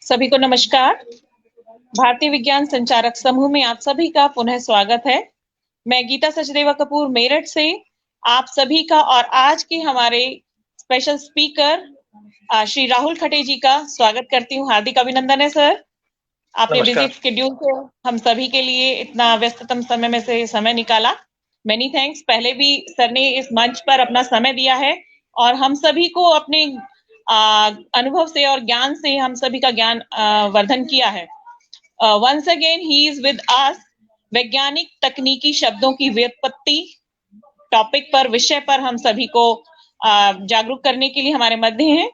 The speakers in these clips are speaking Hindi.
सभी को नमस्कार। भारतीय विज्ञान संचारक समूह में आप सभी का पुनः स्वागत है। मैं गीता सचदेवा कपूर मेरठ से आप सभी का और आज के हमारे स्पेशल स्पीकर श्री राहुल खटे जी का स्वागत करती हूँ। हार्दिक अभिनंदन है सर, आपने बिजी नमस्कार। शेड्यूल से हम सभी के लिए इतना व्यस्ततम समय में से समय निकाला। Many thanks. पहले भी सर ने इस मंच पर अपना समय दिया है और हम सभी को अपने अनुभव से और ज्ञान से हम सभी का ज्ञान वर्धन किया है। Once again he is with us. वैज्ञानिक तकनीकी शब्दों की व्युत्पत्ति टॉपिक पर, विषय पर हम सभी को जागरूक करने के लिए हमारे मध्य हैं।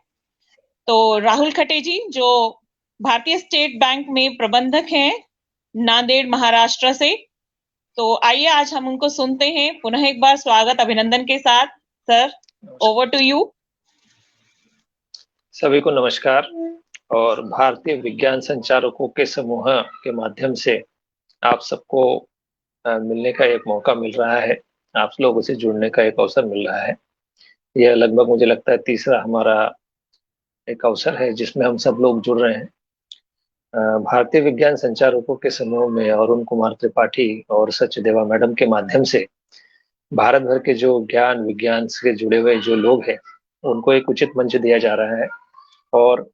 तो राहुल खटे जी जो भारतीय स्टेट बैंक में प्रबंधक हैं नांदेड़ महाराष्ट्र से, तो आइए आज हम उनको सुनते हैं। पुनः एक बार स्वागत अभिनंदन के साथ। Sir, over to you. सभी को नमस्कार। और भारतीय विज्ञान संचारकों के समूह के माध्यम से आप सबको मिलने का एक मौका मिल रहा है, आप लोगों से जुड़ने का एक अवसर मिल रहा है। यह लगभग मुझे लगता है तीसरा हमारा एक अवसर है जिसमें हम सब लोग जुड़ रहे हैं। भारतीय विज्ञान संचारकों के समूह में अरुण कुमार त्रिपाठी और सचदेवा मैडम के माध्यम से भारत भर के जो ज्ञान विज्ञान से जुड़े हुए जो लोग हैं उनको एक उचित मंच दिया जा रहा है और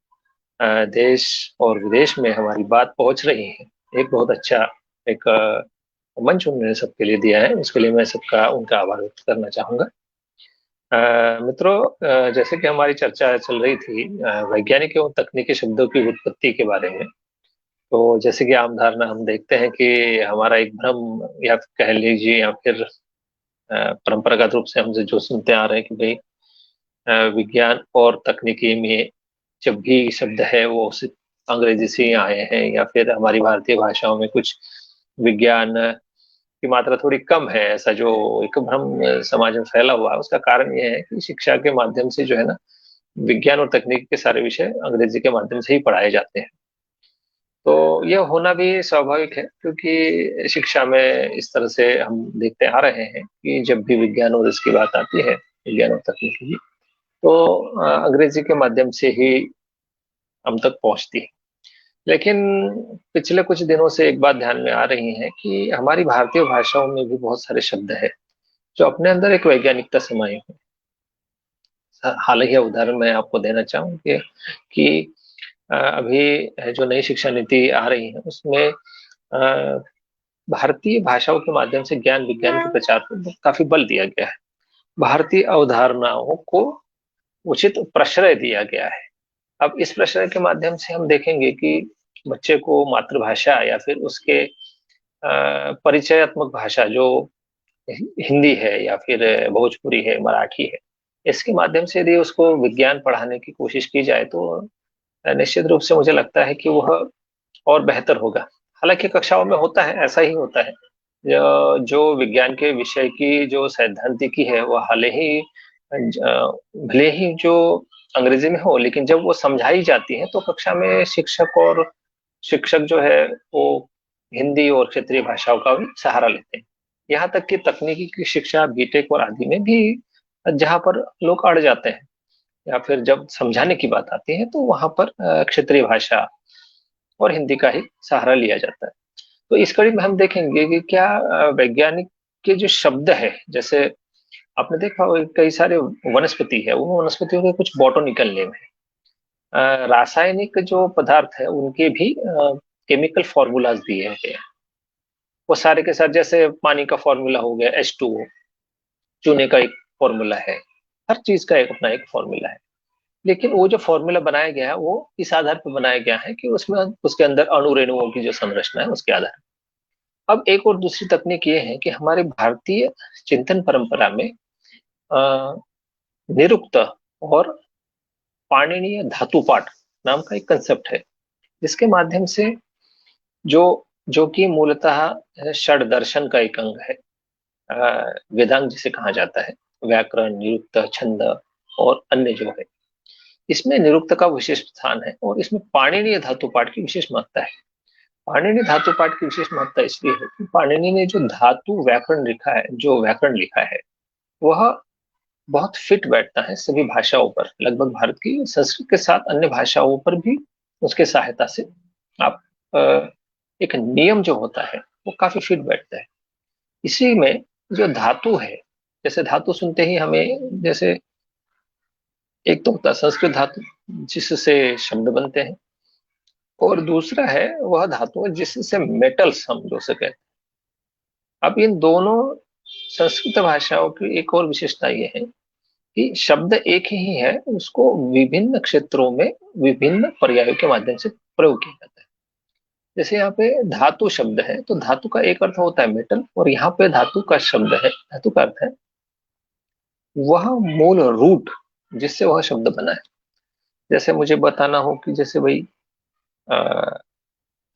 देश और विदेश में हमारी बात पहुंच रही है। एक बहुत अच्छा एक मंच उन्होंने सबके लिए दिया है, उसके लिए मैं सबका उनका आभार व्यक्त करना चाहूंगा। मित्रों, जैसे कि हमारी चर्चा चल रही थी वैज्ञानिक एवं तकनीकी शब्दों की उत्पत्ति के बारे में, तो जैसे कि आम धारणा हम देखते हैं कि हमारा एक भ्रम या कह लीजिए या फिर परंपरागत रूप से हम जो सुनते आ रहे हैं कि भाई विज्ञान और तकनीकी में जब भी शब्द है वो सिर्फ अंग्रेजी से ही आए हैं या फिर हमारी भारतीय भाषाओं में कुछ विज्ञान की मात्रा थोड़ी कम है, ऐसा जो एक भ्रम समाज में फैला हुआ है। उसका कारण ये है कि शिक्षा के माध्यम से जो है ना, विज्ञान और तकनीक के सारे विषय अंग्रेजी के माध्यम से ही पढ़ाए जाते हैं। तो यह होना भी स्वाभाविक है क्योंकि शिक्षा में इस तरह से हम देखते आ रहे हैं कि जब भी विज्ञान और इसकी बात आती है, विज्ञान और तकनीकी की, तो अंग्रेजी के माध्यम से ही हम तक पहुंचती है। लेकिन पिछले कुछ दिनों से एक बात ध्यान में आ रही है कि हमारी भारतीय भाषाओं में भी बहुत सारे शब्द हैं जो अपने अंदर एक वैज्ञानिकता समाई हुई है। हाल ही उदाहरण मैं आपको देना चाहूंगी कि अभी जो नई शिक्षा नीति आ रही है उसमें भारतीय भाषाओं के माध्यम से ज्ञान विज्ञान के प्रचार पर काफी बल दिया गया है। भारतीय अवधारणाओं को उचित प्रश्रय दिया गया है। अब इस प्रश्रय के माध्यम से हम देखेंगे कि बच्चे को मातृभाषा या फिर उसके परिचयात्मक भाषा जो हिंदी है या फिर भोजपुरी है, मराठी है, इसके माध्यम से यदि उसको विज्ञान पढ़ाने की कोशिश की जाए तो निश्चित रूप से मुझे लगता है कि वह और बेहतर होगा। हालांकि कक्षाओं में होता है, ऐसा ही होता है। जो विज्ञान के विषय की जो सैद्धांतिकी है वह हाले ही भले ही जो अंग्रेजी में हो, लेकिन जब वो समझाई जाती है तो कक्षा में शिक्षक जो है वो हिंदी और क्षेत्रीय भाषाओं का भी सहारा लेते हैं। यहाँ तक कि तकनीकी की शिक्षा बीटेक और आदि में भी जहाँ पर लोग अड़ जाते हैं या फिर जब समझाने की बात आती है तो वहां पर क्षेत्रीय भाषा और हिंदी का ही सहारा लिया जाता है। तो इस कड़ी में हम देखेंगे कि क्या वैज्ञानिक के जो शब्द है, जैसे आपने देखा होगा कई सारे वनस्पति है, उन वनस्पतियों के कुछ बॉटनिकल नेम है। रासायनिक जो पदार्थ है उनके भी केमिकल फॉर्मूलाज दिए हैं। वो सारे के साथ, जैसे पानी का फॉर्मूला हो गया H2O, चूने का एक फॉर्मूला है, हर चीज का एक अपना एक फॉर्मूला है। लेकिन वो जो फॉर्मूला बनाया गया है वो इस आधार पर बनाया गया है कि उसमें उसके अंदर अणु रेणुओं की जो संरचना है उसके आधार पर। अब एक और दूसरी तकनीक ये है कि हमारे भारतीय चिंतन परंपरा में निरुक्त और पाणिनीय धातुपाठ नाम का एक कंसेप्ट है, जिसके माध्यम से जो जो कि मूलतः षड दर्शन का एक अंग है, वेदांग जिसे कहा जाता है, व्याकरण, निरुक्त, छंद और अन्य जो है, इसमें निरुक्त का विशेष स्थान है और इसमें पाणिनीय धातुपाठ की विशेष महत्ता है। पाणिनि धातुपाठ की विशेष महत्ता इसलिए है कि पाणिनि ने जो धातु व्याकरण लिखा है, जो व्याकरण लिखा है, वह बहुत फिट बैठता है सभी भाषाओं पर। लगभग भारत की संस्कृत के साथ अन्य भाषाओं पर भी उसके सहायता से आप एक नियम जो होता है वो काफी फिट बैठता है। इसी में जो धातु है, जैसे धातु सुनते ही हमें जैसे एक तो होता है संस्कृत धातु जिससे शब्द बनते हैं, और दूसरा है वह धातु जिससे मेटल्स हम जो से कहते हैं। अब इन दोनों संस्कृत भाषाओं की एक और विशेषता ये है कि शब्द एक ही है, उसको विभिन्न क्षेत्रों में विभिन्न पर्यायों के माध्यम से प्रयोग किया जाता है। जैसे यहाँ पे धातु शब्द है तो धातु का एक अर्थ होता है मेटल, और यहाँ पे धातु का शब्द है, धातु का अर्थ है वह मूल रूट जिससे वह शब्द बना है। जैसे मुझे बताना हो कि जैसे भाई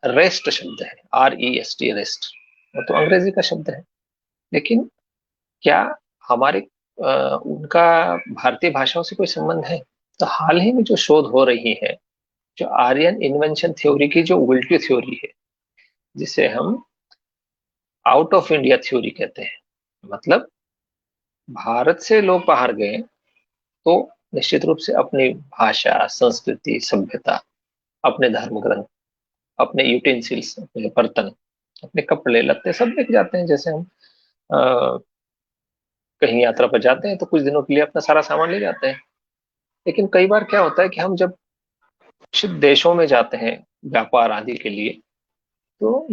रेस्ट शब्द है, REST, रेस्ट, वो तो अंग्रेजी का शब्द है, लेकिन क्या हमारे उनका भारतीय भाषाओं से कोई संबंध है? तो हाल ही में जो शोध हो रही है, जो आर्यन इन्वेंशन थ्योरी की जो उल्टी थ्योरी है, जिसे हम आउट ऑफ इंडिया थ्योरी कहते हैं, मतलब भारत से लोग बाहर गए तो निश्चित रूप से अपनी भाषा, संस्कृति, सभ्यता, अपने धर्म ग्रंथ, अपने यूटेंसिल्स, अपने बर्तन, अपने कपड़े लत्ते सब लेके जाते हैं। जैसे हम अ, कहीं यात्रा पर जाते हैं तो कुछ दिनों के लिए अपना सारा सामान ले जाते हैं, लेकिन कई बार क्या होता है कि हम जब कुछ देशों में जाते हैं व्यापार आदि के लिए, तो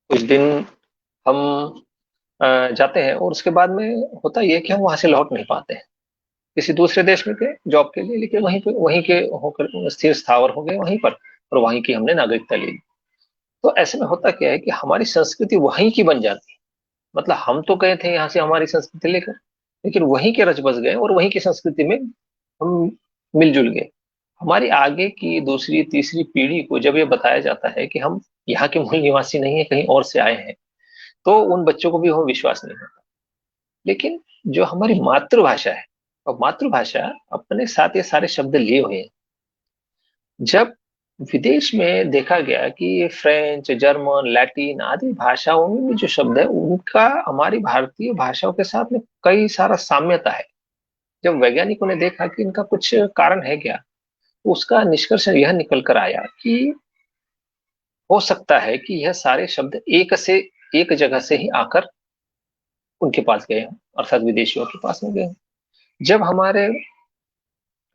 कुछ दिन हम जाते हैं और उसके बाद में होता ये है कि हम वहां से लौट नहीं पाते हैं, किसी दूसरे देश में गए जॉब के लिए, लेकिन वहीं के होकर स्थिर स्थावर हो गए वहीं पर, और वहीं की हमने नागरिकता ले ली। तो ऐसे में होता क्या है कि हमारी संस्कृति वहीं की बन जाती है। मतलब हम तो गए थे यहाँ से हमारी संस्कृति लेकर, लेकिन वहीं के रच बस गए और वहीं की संस्कृति में हम मिलजुल गए। हमारी आगे की दूसरी तीसरी पीढ़ी को जब ये बताया जाता है कि हम यहाँ के मूल निवासी नहीं है, कहीं और से आए हैं, तो उन बच्चों को भी वो विश्वास नहीं होता। लेकिन जो हमारी मातृभाषा है, और मातृभाषा अपने साथ ये सारे शब्द लिए हुए हैं। जब विदेश में देखा गया कि फ्रेंच, जर्मन, लैटिन आदि भाषाओं में जो शब्द है उनका हमारी भारतीय भाषाओं के साथ में कई सारा साम्यता है। जब वैज्ञानिकों ने देखा कि इनका कुछ कारण है क्या, तो उसका निष्कर्ष यह निकल कर आया कि हो सकता है कि यह सारे शब्द एक जगह से ही आकर उनके पास गए हों, अर्थात विदेशियों के पास में गए हों। जब हमारे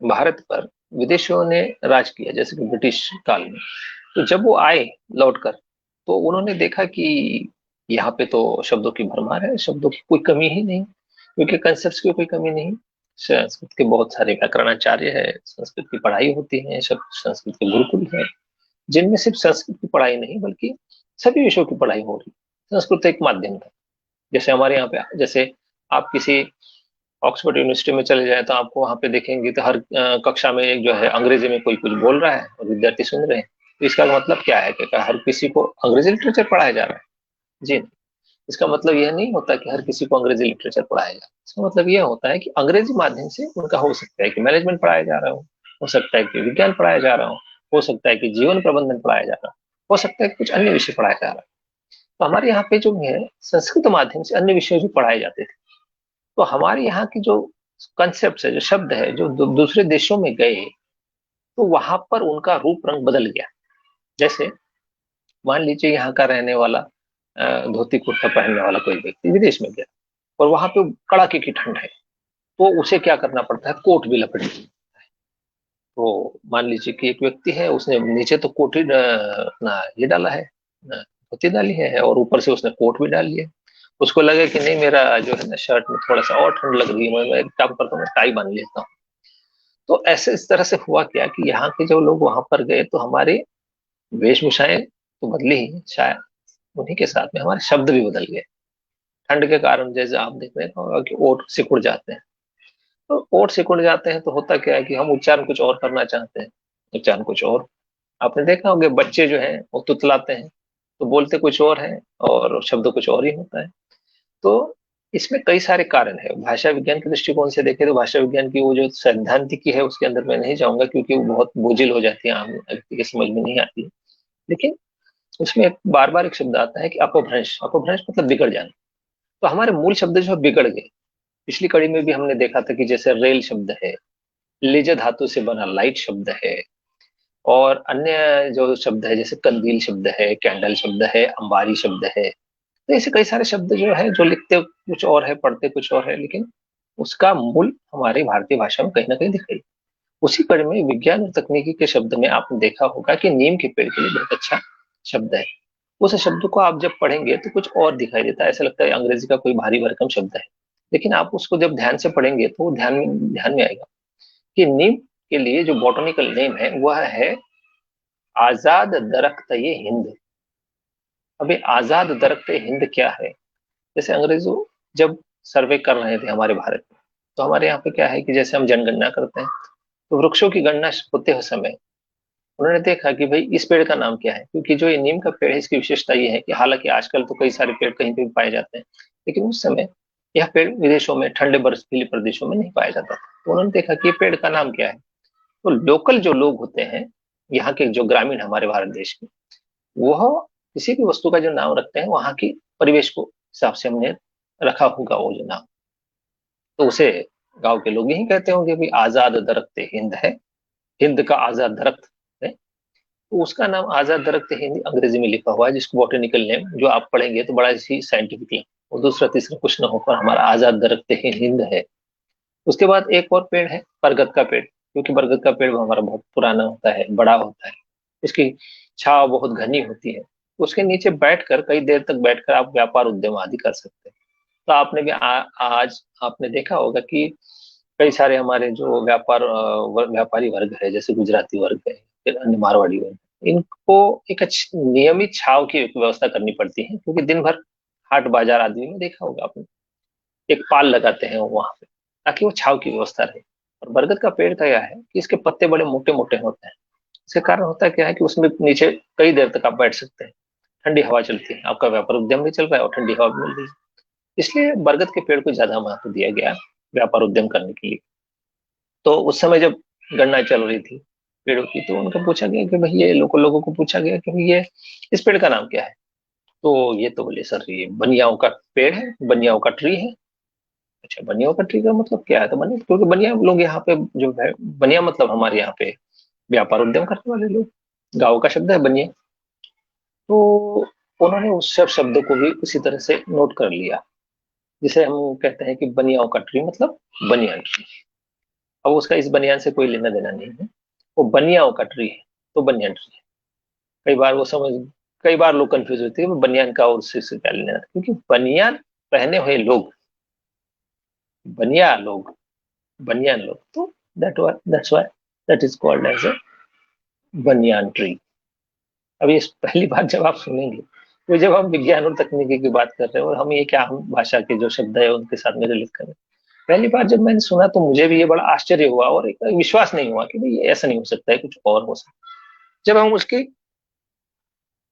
भारत पर विदेशियों ने राज किया, जैसे कि ब्रिटिश काल में, तो जब वो आए लौटकर, तो उन्होंने देखा कि यहाँ पे तो शब्दों की भरमार है, शब्दों की कोई कमी ही नहीं, क्योंकि कंसेप्ट की कोई कमी नहीं। संस्कृत के बहुत सारे व्याकरणाचार्य है, संस्कृत की पढ़ाई होती है, संस्कृत के गुरुकुल है, जिनमें सिर्फ संस्कृत की पढ़ाई नहीं बल्कि सभी विषयों की पढ़ाई हो रही। संस्कृत एक माध्यम था। जैसे हमारे यहाँ पे जैसे आप किसी ऑक्सफोर्ड यूनिवर्सिटी में चले जाए तो आपको वहां पे देखेंगे तो हर कक्षा में एक जो है अंग्रेजी में कोई कुछ बोल रहा है और विद्यार्थी सुन रहे हैं। तो इसका मतलब क्या है कि हर किसी को अंग्रेजी लिटरेचर पढ़ाया जा रहा है? जी नहीं। इसका मतलब यह नहीं होता कि हर किसी को अंग्रेजी लिटरेचर पढ़ाया जा रहा है। इसका मतलब यह होता है कि अंग्रेजी माध्यम से उनका हो सकता है कि मैनेजमेंट पढ़ाया जा रहा हो सकता है कि विज्ञान पढ़ाया जा रहा हो सकता है कि जीवन प्रबंधन पढ़ाया जा रहा हो सकता है कि कुछ अन्य विषय पढ़ाया जा रहा है। तो हमारे यहाँ पे जो है संस्कृत माध्यम से अन्य विषय भी पढ़ाए जाते थे। तो हमारे यहाँ की जो कंसेप्ट है, जो शब्द है, जो दूसरे देशों में गए, तो वहां पर उनका रूप रंग बदल गया। जैसे मान लीजिए यहाँ का रहने वाला धोती कुर्ता पहनने वाला कोई व्यक्ति विदेश में गया और वहां पे कड़ाके की ठंड है, तो उसे क्या करना पड़ता है, कोट भी लपेट। तो मान लीजिए कि एक व्यक्ति है, उसने नीचे तो कोट ही अपना ये डाला है, धोती डाली है, और ऊपर से उसने कोट भी डाल लिया। उसको लगे कि नहीं मेरा जो है ना शर्ट में थोड़ा सा और ठंड लग रही है, मैं एक काम करता हूँ, मैं टाई बांध लेता हूँ। तो ऐसे इस तरह से हुआ क्या कि यहाँ के जो लोग वहां पर गए तो हमारे वेशभूषाएं तो बदली ही, शायद उन्हीं के साथ में हमारे शब्द भी बदल गए। ठंड के कारण जैसे आप देख रहे हैं कि ओठ सिकुड़ जाते हैं, तो ओठ सिकुड़ जाते हैं तो होता क्या है कि हम उच्चारण कुछ और करना चाहते हैं, उच्चारण कुछ और। आपने देखा होगा बच्चे जो है वो तुतलाते हैं, तो बोलते कुछ और है और शब्द कुछ और ही होता है। तो इसमें कई सारे कारण है। भाषा विज्ञान के दृष्टिकोण से देखें तो भाषा विज्ञान की वो जो सैद्धांतिकी है उसके अंदर मैं नहीं जाऊंगा, क्योंकि वो बहुत बोझिल हो जाती है, आम व्यक्ति के समझ में नहीं आती है। लेकिन उसमें बार बार एक शब्द आता है कि अपभ्रंश। अपभ्रंश मतलब बिगड़ जाना। तो हमारे मूल शब्द जो है बिगड़ गए। पिछली कड़ी में भी हमने देखा था कि जैसे रेल शब्द है, लेज धातु से बना लाइट शब्द है, और अन्य जो शब्द है जैसे कंदील शब्द है, कैंडल शब्द है, अंबारी शब्द है, तो ऐसे कई सारे शब्द जो है जो लिखते कुछ और है पढ़ते कुछ और है, लेकिन उसका मूल हमारी भारतीय भाषा में कहीं ना कहीं दिखाई। उसी कड़ी में विज्ञान और तकनीकी के शब्द में आपने देखा होगा कि नीम के पेड़ के लिए बहुत अच्छा शब्द है। उस शब्द को आप जब पढ़ेंगे तो कुछ और दिखाई देता है, ऐसा लगता है अंग्रेजी का कोई भारी भरकम शब्द है, लेकिन आप उसको जब ध्यान से पढ़ेंगे तो वो ध्यान में आएगा कि नीम के लिए जो बॉटनिकल नेम है वह है आजाद दरख्त ये हिंद। अभी आजाद दरख्त हिंद क्या है? जैसे अंग्रेजों जब सर्वे कर रहे थे हमारे भारत में, तो हमारे यहाँ पे क्या है कि जैसे हम जनगणना करते हैं तो वृक्षों की गणना होते हुए समय उन्होंने देखा कि भाई इस पेड़ का नाम क्या है, क्योंकि जो ये नीम का पेड़ है इसकी विशेषता ये है कि हालांकि आजकल तो कई सारे पेड़ कहीं पे भी पाए जाते हैं, लेकिन उस समय यह पेड़ विदेशों में ठंडे बर्फीले प्रदेशों में नहीं पाया जाता था। तो उन्होंने देखा कि ये पेड़ का नाम क्या है। तो लोकल जो लोग होते हैं यहाँ के, जो ग्रामीण हमारे भारत देश के, वह किसी भी वस्तु का जो नाम रखते हैं वहां की परिवेश को हिसाब से हमने रखा होगा वो जो नाम, तो उसे गांव के लोग यही कहते होंगे भी आजाद दरख्त हिंद है, हिंद का आजाद दरख्त है। तो उसका नाम आजाद दरख्त हिंद अंग्रेजी में लिखा हुआ है, जिसको बॉटनिकल नेम जो आप पढ़ेंगे तो बड़ा ही साइंटिफिक नेम, और दूसरा तीसरा कुछ ना होकर हमारा आजाद दरख्त हिंद है। उसके बाद एक और पेड़ है बरगद का पेड़, क्योंकि बरगद का पेड़ हमारा बहुत पुराना होता है, बड़ा होता है, इसकी छाव बहुत घनी होती है। उसके नीचे बैठकर कई देर तक बैठकर आप व्यापार उद्यम आदि कर सकते हैं। तो आपने भी आज आपने देखा होगा कि कई सारे हमारे जो व्यापारी वर्ग है, जैसे गुजराती वर्ग है, फिर अन्य मारवाड़ी वर्ग, इनको एक अच्छी नियमित छाव की व्यवस्था करनी पड़ती है, क्योंकि दिन भर हाट बाजार आदि में देखा होगा आपने एक पाल लगाते हैं वहां पे, ताकि वो छाव की व्यवस्था रहे। और बरगद का पेड़ का यह है कि इसके पत्ते बड़े मोटे मोटे होते हैं। इसके कारण होता है क्या है कि उसमें नीचे कई देर तक आप बैठ सकते हैं, ठंडी हवा चलती है, आपका व्यापार उद्यम भी चल रहा है और ठंडी हवा भी मिल रही है। इसलिए बरगद के पेड़ को ज्यादा महत्व दिया गया व्यापार उद्यम करने के लिए। तो उस समय जब गणना चल रही थी पेड़ों की, तो उनको पूछा गया कि भाई ये लोगों को पूछा गया कि भाई ये इस पेड़ का नाम क्या है? तो ये तो बोले सर ये बनियाओं का पेड़ है, बनियाओं का ट्री है। अच्छा, बनियाओं का ट्री का मतलब क्या है? तो बनिया, क्योंकि बनिया लोग यहाँ पे जो है, बनिया मतलब हमारे यहाँ पे व्यापार उद्यम करने वाले लोग, गाँव का शब्द है बनिया। तो उन्होंने उस सब शब्द को भी उसी तरह से नोट कर लिया, जिसे हम कहते हैं कि बनियाओं का ट्री मतलब बनियान ट्री। अब उसका इस बनियान से कोई लेना देना नहीं है, वो बनियाओं का ट्री है तो बनियान ट्री है। कई बार वो समझ कई बार लोग कंफ्यूज होते हैं बनियान का और उससे क्या लेना देना, क्योंकि बनियान पहने हुए लोग बनिया लोग बनियान लोग, तो that's why that is called as a banyan tree. अब ये पहली बार जब आप सुनेंगे, तो जब हम विज्ञान और तकनीकी की बात कर रहे हैं और हम ये क्या हम भाषा के जो शब्द है उनके साथ में रिलेट कर रहे हैं, पहली बार जब मैंने सुना तो मुझे भी ये बड़ा आश्चर्य हुआ और एक विश्वास नहीं हुआ कि भाई ये ऐसा नहीं हो सकता है, कुछ और हो सकता है। जब हम उसकी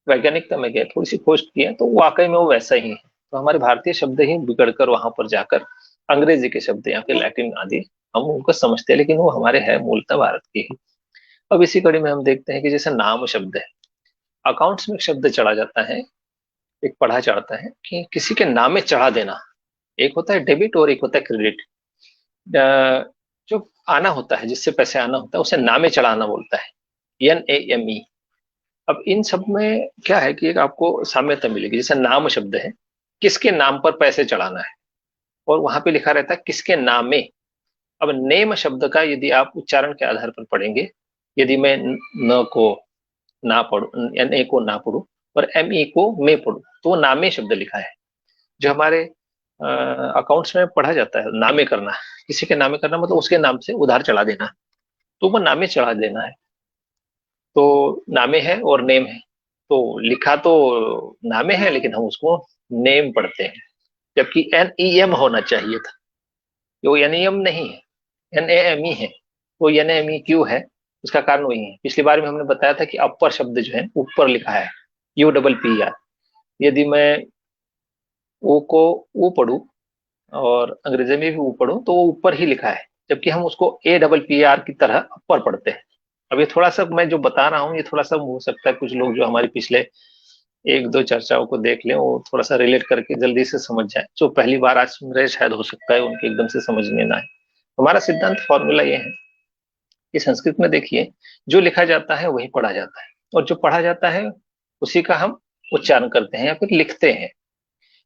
वैज्ञानिकता में गए, थोड़ी सी खोज किया, तो वाकई में वो वैसा ही है। तो हमारे भारतीय शब्द ही बिगड़कर वहां पर जाकर अंग्रेजी के शब्द या फिर लैटिन आदि हम उनको समझते हैं, लेकिन वो हमारे है मूलतः भारत के ही। अब इसी कड़ी में हम देखते हैं कि जैसे नाम शब्द है, अकाउंट्स में एक शब्द चढ़ा जाता है, एक पढ़ा चढ़ता है कि किसी के नाम में चढ़ा देना। एक होता है डेबिट और एक होता है क्रेडिट। जो आना होता है, जिससे पैसे आना होता है, उसे नामे चढ़ाना बोलता है, NAME। अब इन सब में क्या है कि एक आपको साम्यता मिलेगी। जैसे नाम शब्द है, किसके नाम पर पैसे चढ़ाना है, और वहां पे लिखा रहता है किसके नाम में। अब नेम शब्द का यदि आप उच्चारण के आधार पर पढ़ेंगे, यदि मैं न को ना पढ़ू, NA को ना पढ़ू और ME को मैं पढ़ू, तो वो नामे शब्द लिखा है। जो हमारे अकाउंट्स में पढ़ा जाता है, नामे करना, किसी के नामे करना मतलब उसके नाम से उधार चढ़ा देना, तो वो नामे चढ़ा देना है। तो नामे है और नेम है, तो लिखा तो नामे है लेकिन हम उसको नेम पढ़ते हैं, जबकि NEM होना चाहिए था। वो NEM नहीं है, NAME है। वो NAME क्यों है? उसका कारण वही है, पिछली बार में हमने बताया था कि अपर शब्द जो है ऊपर लिखा है, UPPR। यदि मैं ओ को ओ पढ़ू और अंग्रेजी में भी वो पढ़ूं तो वो ऊपर ही लिखा है, जबकि हम उसको APPR की तरह अपर पढ़ते हैं। अब ये थोड़ा सा मैं जो बता रहा हूँ ये थोड़ा सा हो सकता है कुछ लोग जो हमारे पिछले एक दो चर्चाओं को देख लें, वो थोड़ा सा रिलेट करके जल्दी से समझ जाए। जो पहली बार आज सुन रहे शायद हो सकता है उनके एकदम से समझ में ना आए। हमारा सिद्धांत फॉर्मूला ये है कि संस्कृत में देखिए जो लिखा जाता है वही पढ़ा जाता है, और जो पढ़ा जाता है उसी का हम उच्चारण करते हैं या फिर लिखते हैं।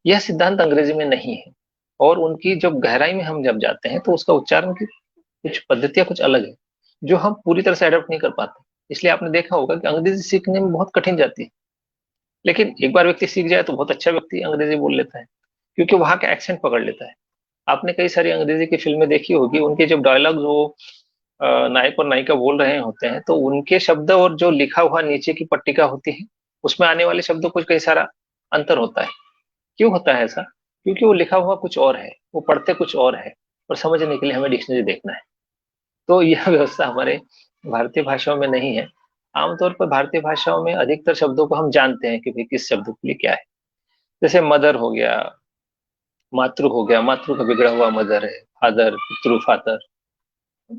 यह सिद्धांत अंग्रेजी में नहीं है, और उनकी जब गहराई में हम जब जाते हैं तो उसका उच्चारण की कुछ पद्धतियां कुछ अलग है, जो हम पूरी तरह से अडॉप्ट नहीं कर पाते। इसलिए आपने देखा होगा कि अंग्रेजी सीखने में बहुत कठिन जाती है, लेकिन एक बार व्यक्ति सीख जाए तो बहुत अच्छा व्यक्ति अंग्रेजी बोल लेता है, क्योंकि वहां का एक्सेंट पकड़ लेता है। आपने कई सारी अंग्रेजी की फिल्में देखी होगी, उनके जब डायलॉग वो नायक और नायिका बोल रहे होते हैं तो उनके शब्द और जो लिखा हुआ नीचे की पट्टिका होती है उसमें आने वाले शब्दों कुछ कई सारा अंतर होता है। क्यों होता है ऐसा? क्योंकि वो लिखा हुआ कुछ और है, वो पढ़ते कुछ और है, और समझने के लिए हमें डिक्शनरी देखना है। तो यह व्यवस्था हमारे भारतीय भाषाओं में नहीं है। आमतौर पर भारतीय भाषाओं में अधिकतर शब्दों को हम जानते हैं कि भाई किस शब्द के लिए क्या है। जैसे मदर हो गया, मातृ हो गया, मातृ का बिगड़ा हुआ मदर है, फादर पितृ फादर,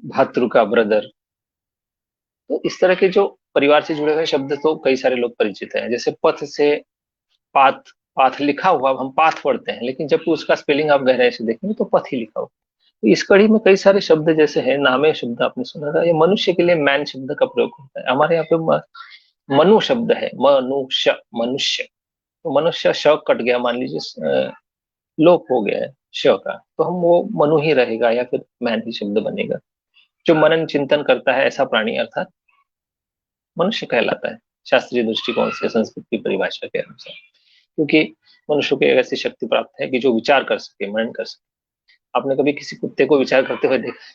भातृ का ब्रदर। तो इस तरह के जो परिवार से जुड़े हुए शब्द तो कई सारे लोग परिचित हैं। जैसे पथ से पाथ, पाथ लिखा हुआ हम पाथ पढ़ते हैं, लेकिन जब उसका स्पेलिंग आप गहराई से देखेंगे तो पथ ही लिखा हुआ। तो इस कड़ी में कई सारे शब्द जैसे है, नामे शब्द आपने सुना था, ये मनुष्य के लिए मैन शब्द का प्रयोग होता है। हमारे यहाँ पे मनु शब्द है, मनुष्य, मनुष्य। तो मनुष्य श कट गया, मान लीजिए लोप हो गया है श का, तो हम वो मनु ही रहेगा या फिर मैन ही शब्द बनेगा। जो मनन चिंतन करता है ऐसा प्राणी अर्थात मनुष्य कहलाता है, शास्त्रीय दृष्टिकोण से, संस्कृत की परिभाषा के अनुसार। क्योंकि मनुष्य को एक ऐसी शक्ति प्राप्त है कि जो विचार कर सके, मनन कर सके। आपने कभी किसी कुत्ते को विचार करते हुए देखा है?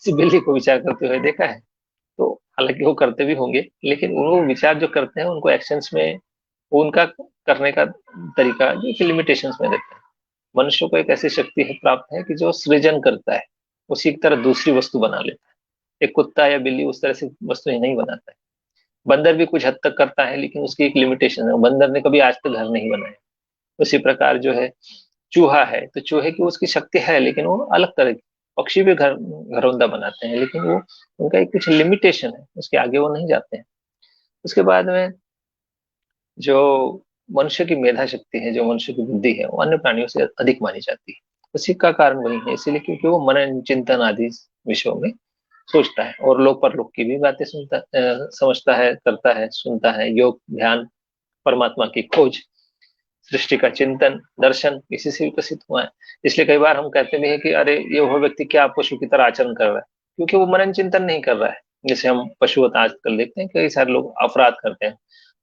किसी बिल्ली को विचार करते हुए देखा है? तो हालांकि वो करते भी होंगे, लेकिन वो विचार जो करते हैं उनको एक्शंस में, वो उनका करने का तरीका जो लिमिटेशंस में रहता है। मनुष्य को एक ऐसी शक्ति है प्राप्त है कि जो सृजन करता है, उसी की तरह दूसरी वस्तु बना लेता है। एक कुत्ता या बिल्ली उस तरह से वस्तु ही नहीं बनाता है। बंदर भी कुछ हद तक करता है, लेकिन उसकी एक लिमिटेशन है। बंदर ने कभी आज तक घर नहीं बनाया। उसी प्रकार जो है चूहा है, तो चूहे की उसकी शक्ति है, लेकिन वो अलग तरह की। पक्षी भी घरौंदा बनाते हैं, लेकिन वो उनका एक कुछ लिमिटेशन है, उसके आगे वो नहीं जाते हैं। उसके बाद में जो मनुष्य की मेधा शक्ति है, जो मनुष्य की बुद्धि है, वो अन्य प्राणियों से अधिक मानी जाती है। उसी का कारण वही है, इसीलिए क्योंकि वो मनन चिंतन आदि विषयों में सोचता है, और लोक परलोक की भी बातें समझता है, करता है, सुनता है। योग, ध्यान, परमात्मा की खोज, सृष्टि का चिंतन, दर्शन इसी से विकसित हुआ है। इसलिए कई बार हम कहते भी हैं कि अरे ये वो व्यक्ति क्या पशु की तरह आचरण कर रहा है, क्योंकि वो मनन चिंतन नहीं कर रहा है। जैसे हम पशुवत आजकल देखते हैं कई सारे लोग अपराध करते हैं,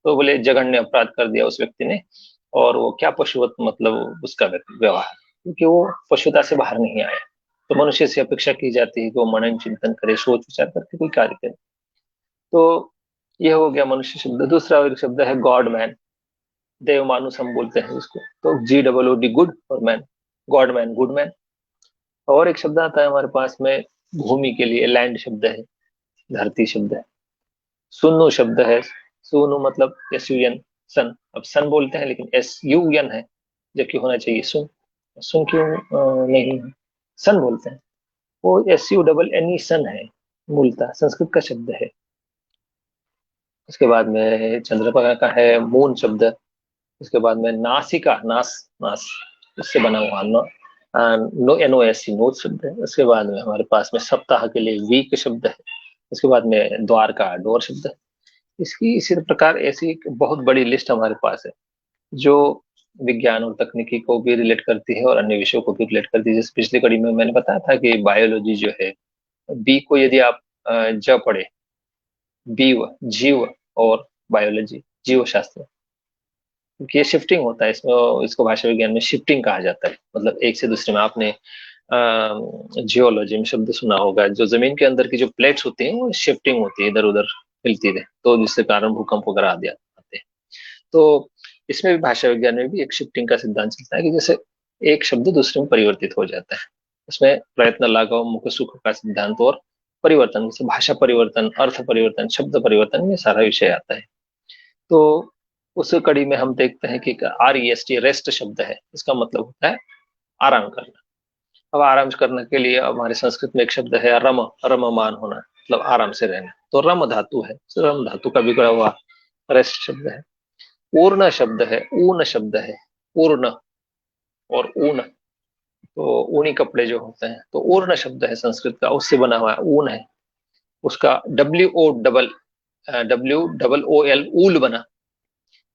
तो बोले जघन्य अपराध कर दिया उस व्यक्ति ने, और वो क्या पशुवत मतलब उसका व्यवहार, क्योंकि वो पशुता से बाहर नहीं आया। तो मनुष्य से अपेक्षा की जाती है कि वो मनन चिंतन करे, सोच विचार करके कोई कार्य करे। तो यह हो गया मनुष्य शब्द। दूसरा एक शब्द है गॉड मैन, देव मानुस हम बोलते हैं उसको। तो GOOD, गुड, और man, God man, good man. और एक शब्द आता है हमारे पास में भूमि के लिए, लैंड शब्द है, धरती शब्द है। सुनु शब्द है, सुनु मतलब SUN, सन। अब सन बोलते हैं लेकिन SUN है, जबकि होना चाहिए सुन। सुन क्यों नहीं है, सन बोलते हैं। वो SUNNE सन है, मूलतः संस्कृत का शब्द है। उसके बाद में चंद्रभागा का है मून शब्द। उसके बाद में नासिका, नास, नास उससे बना हुआ NOSC, नोट शब्द है। उसके बाद में हमारे पास में सप्ताह के लिए वीक शब्द है। उसके बाद में द्वार का डोर शब्द है। इसकी इसी प्रकार ऐसी एक बहुत बड़ी लिस्ट हमारे पास है, जो विज्ञान और तकनीकी को भी रिलेट करती है और अन्य विषयों को भी रिलेट करती है। जैसे पिछली कड़ी में मैंने बताया था कि बायोलॉजी जो है, बी को यदि आप ज पढ़े, बीव, जीव, और बायोलॉजी, जीव शास्त्र, क्योंकि ये शिफ्टिंग होता है इसमें, इसको भाषा विज्ञान में शिफ्टिंग कहा जाता है। मतलब एक से दूसरे में, आपने जियोलॉजी में शब्द सुना होगा, जो जमीन के अंदर की जो प्लेट्स होती हैं वो शिफ्टिंग होती है, इधर उधर हिलती रहे, तो जिससे कारण भूकंप वगैरह आदि आते हैं। तो इसमें भी भाषा विज्ञान में भी एक शिफ्टिंग का सिद्धांत चलता है कि जैसे एक शब्द दूसरे में परिवर्तित हो जाता है। उसमें प्रयत्न, लाघव, मुख, सुख का सिद्धांत और परिवर्तन, जैसे भाषा परिवर्तन, अर्थ परिवर्तन, शब्द परिवर्तन में सारा विषय आता है। तो उस कड़ी में हम देखते हैं कि REST, रेस्ट शब्द है, इसका मतलब होता है आराम करना। अब आराम करने के लिए हमारे संस्कृत में एक शब्द है रम, रममान होना, मतलब आराम से रहना। तो रम धातु है, रम धातु का बिगड़ा हुआ रेस्ट शब्द है। पूर्ण शब्द है, ऊन शब्द है, पूर्ण और ऊन, तो ऊनी कपड़े जो होते हैं, तो ऊर्ण शब्द है संस्कृत का, उससे बना हुआ ऊन है। उसका WOOL ऊल बना।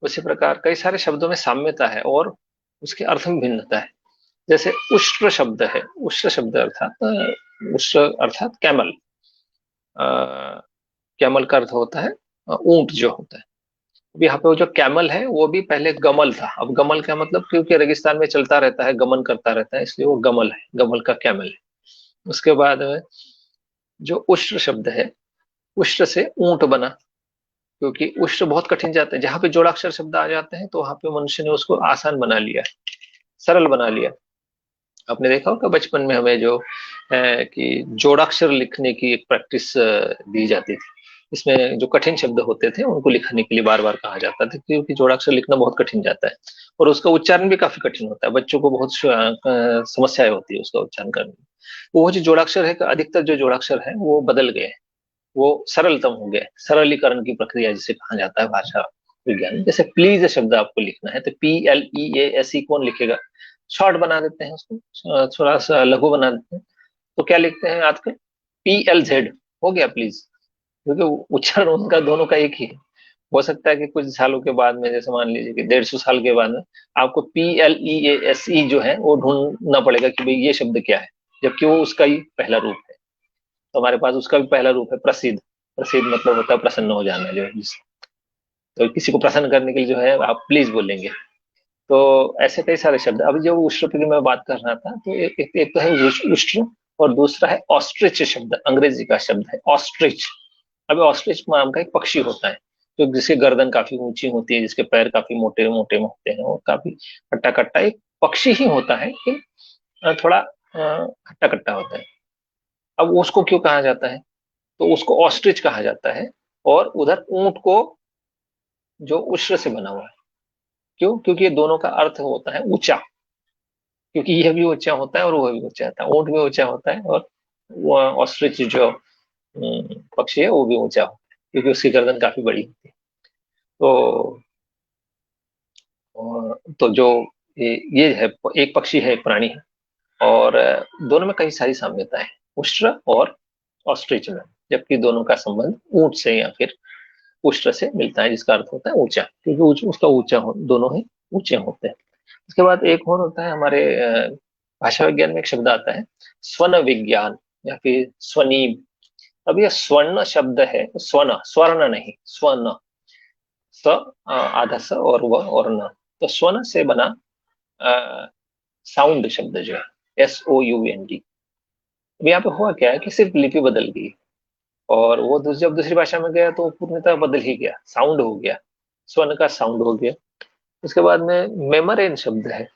उसी प्रकार कई सारे शब्दों में साम्यता है और उसके अर्थ में भिन्नता है। जैसे उष्ट्र शब्द है, उष्ट्र शब्द उष्ट्र अर्थात कैमल। कैमल का अर्थ होता है ऊंट जो होता है। अब यहाँ पे वो जो कैमल है वो भी पहले गमल था। अब गमल का मतलब, क्योंकि रेगिस्तान में चलता रहता है, गमन करता रहता है, इसलिए वो गमल है, गमल का कैमल है। उसके बाद में जो उष्ट्र शब्द है, उष्ट्र से ऊंट बना, क्योंकि उष्ट्र बहुत कठिन जाता है। जहां पे जोड़ाक्षर शब्द आ जाते हैं तो वहां पे मनुष्य ने उसको आसान बना लिया, सरल बना लिया। आपने देखा होगा बचपन में हमें जो है कि जोड़ाक्षर लिखने की एक प्रैक्टिस दी जाती थी। इसमें जो कठिन शब्द होते थे उनको लिखने के लिए बार बार कहा जाता था, क्योंकि जोड़ाक्षर लिखना बहुत कठिन जाता है और उसका उच्चारण भी काफी कठिन होता है। बच्चों को बहुत समस्याएं होती है उसका उच्चारण करने में। वो जो जोड़ाक्षर है, अधिकतर जो जोड़ाक्षर है वो बदल गए, वो सरलतम हो गया। सरलीकरण की प्रक्रिया जिसे कहा जाता है भाषा विज्ञान में। जैसे प्लीज शब्द आपको लिखना है तो PLEASE कौन लिखेगा? शॉर्ट बना देते हैं उसको, थोड़ा सा लघु बना देते हैं। तो क्या लिखते हैं आजकल? PLZ हो गया प्लीज, क्योंकि उच्चारण उनका दोनों का एक ही है। हो सकता है कि कुछ सालों के बाद में, जैसे मान लीजिए कि 150 साल के बाद में, आपको PLEASE जो है वो ढूंढना पड़ेगा कि भाई ये शब्द क्या है, जबकि वो उसका ही पहला रूप है। तो हमारे पास उसका भी पहला रूप है प्रसिद्ध। प्रसिद्ध मतलब होता है प्रसन्न हो जाना, जो है तो किसी को प्रसन्न करने के लिए जो है आप प्लीज बोलेंगे। तो ऐसे कई सारे शब्द। अभी जो उष्ट्र की मैं बात कर रहा था, तो एक तो है उष्ट्र, और दूसरा है ऑस्ट्रिच शब्द, अंग्रेजी का शब्द है ऑस्ट्रिच। अभी ऑस्ट्रिच नाम का एक पक्षी होता है, जो जिसकी गर्दन काफी ऊंची होती है, जिसके पैर काफी मोटे मोटे होते हैं और काफी हट्टा कट्टा एक पक्षी ही होता है, लेकिन थोड़ा हट्टा कट्टा होता है। अब उसको क्यों कहा जाता है? तो उसको ऑस्ट्रिच कहा जाता है। और उधर ऊंट को, जो उष्र से बना हुआ है। क्यों? क्योंकि ये दोनों का अर्थ होता है ऊंचा, क्योंकि यह भी ऊंचा होता है और वह भी ऊंचा होता है। ऊंट भी ऊंचा होता है और वो ऑस्ट्रिच जो पक्षी है वो भी ऊंचा होता है, क्योंकि उसकी गर्दन काफी बड़ी होती है। तो तो जो ये है, एक पक्षी है, एक प्राणी है, और दोनों में कई सारी साम्यता है, उष्ट्र और ऑस्ट्रिच में। जबकि दोनों का संबंध ऊंट से या फिर उष्ट्र से मिलता है, जिसका अर्थ होता है ऊंचा, क्योंकि उसका ऊंचा दोनों ही ऊंचे होते हैं। उसके बाद एक और होता है हमारे भाषा विज्ञान में एक शब्द आता है स्वन विज्ञान या फिर स्वनीम। अब यह स्वर्ण शब्द है, स्वर्ण, स्वर्ण नहीं, स्वर्ण, स आधा स और व और न, तो स्वर्ण से बना साउंड शब्द जो है SOUND। अब यहाँ पे हुआ क्या है कि सिर्फ लिपि बदल गई, और वो जब दूसरी भाषा में गया तो पूर्णतः बदल ही गया, साउंड हो गया, स्वर्ण का साउंड हो गया। उसके बाद में मेमरेन शब्द है,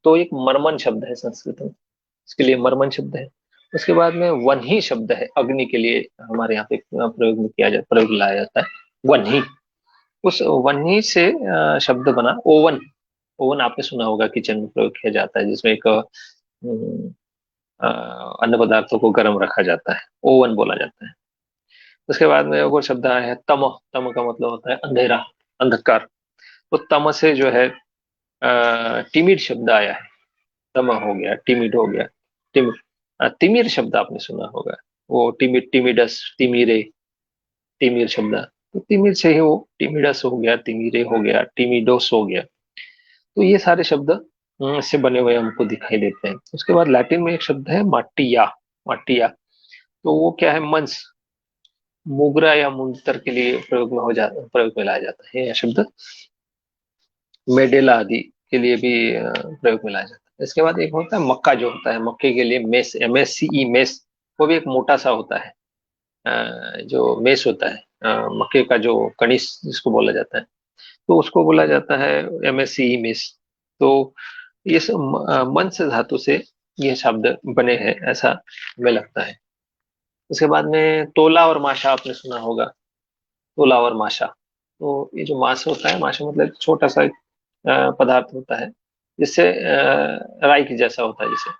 तो एक मर्मन शब्द है संस्कृत में, इसके लिए मर्मन शब्द है। उसके बाद में वन्ही शब्द है, अग्नि के लिए हमारे यहाँ पे प्रयोग में प्रयोग लाया जाता है वन्ही। उस वन्ही से शब्द बना ओवन। ओवन आपने सुना होगा, किचन में प्रयोग किया जाता है, जिसमें एक अन्न पदार्थों को गर्म रखा जाता है, ओवन बोला जाता है। उसके बाद में वो शब्द आया है तम। तम का मतलब होता है अंधेरा, अंधकार। तो तम से जो है टिमिड शब्द आया है, तम हो गया, टिमिड हो गया। तिमिर शब्द आपने सुना होगा, वो टिमिड, टिमिडस, तिमिरे, तिमिर शब्द। तो तिमिर से ही वो टिमिडस हो गया, तिमिरे हो गया, टिमिडोस हो गया। तो ये सारे शब्द से बने हुए हमको दिखाई देते हैं। उसके बाद लैटिन में एक शब्द है माटिया। माटिया, तो वो क्या है? मंस, मोगरा या मूंगतर के लिए प्रयोग में लाया जाता है यह शब्द। मेडेला आदि के लिए भी प्रयोग में लाया जाता है। इसके बाद एक होता है मक्का, जो होता है मक्के के लिए मेस, MSCE मेस। वो भी एक मोटा सा होता है, जो मेस होता है, मक्के का जो कणिस जिसको बोला जाता है, तो उसको बोला जाता है MSCE मेस। तो ये मंस धातु से ये शब्द बने हैं, ऐसा हमें लगता है। उसके बाद में तोला और माशा आपने सुना होगा, तोला और माशा। तो ये जो मास होता है, माशा मतलब छोटा सा एक पदार्थ होता है, जिससे राई की जैसा होता है, जिसे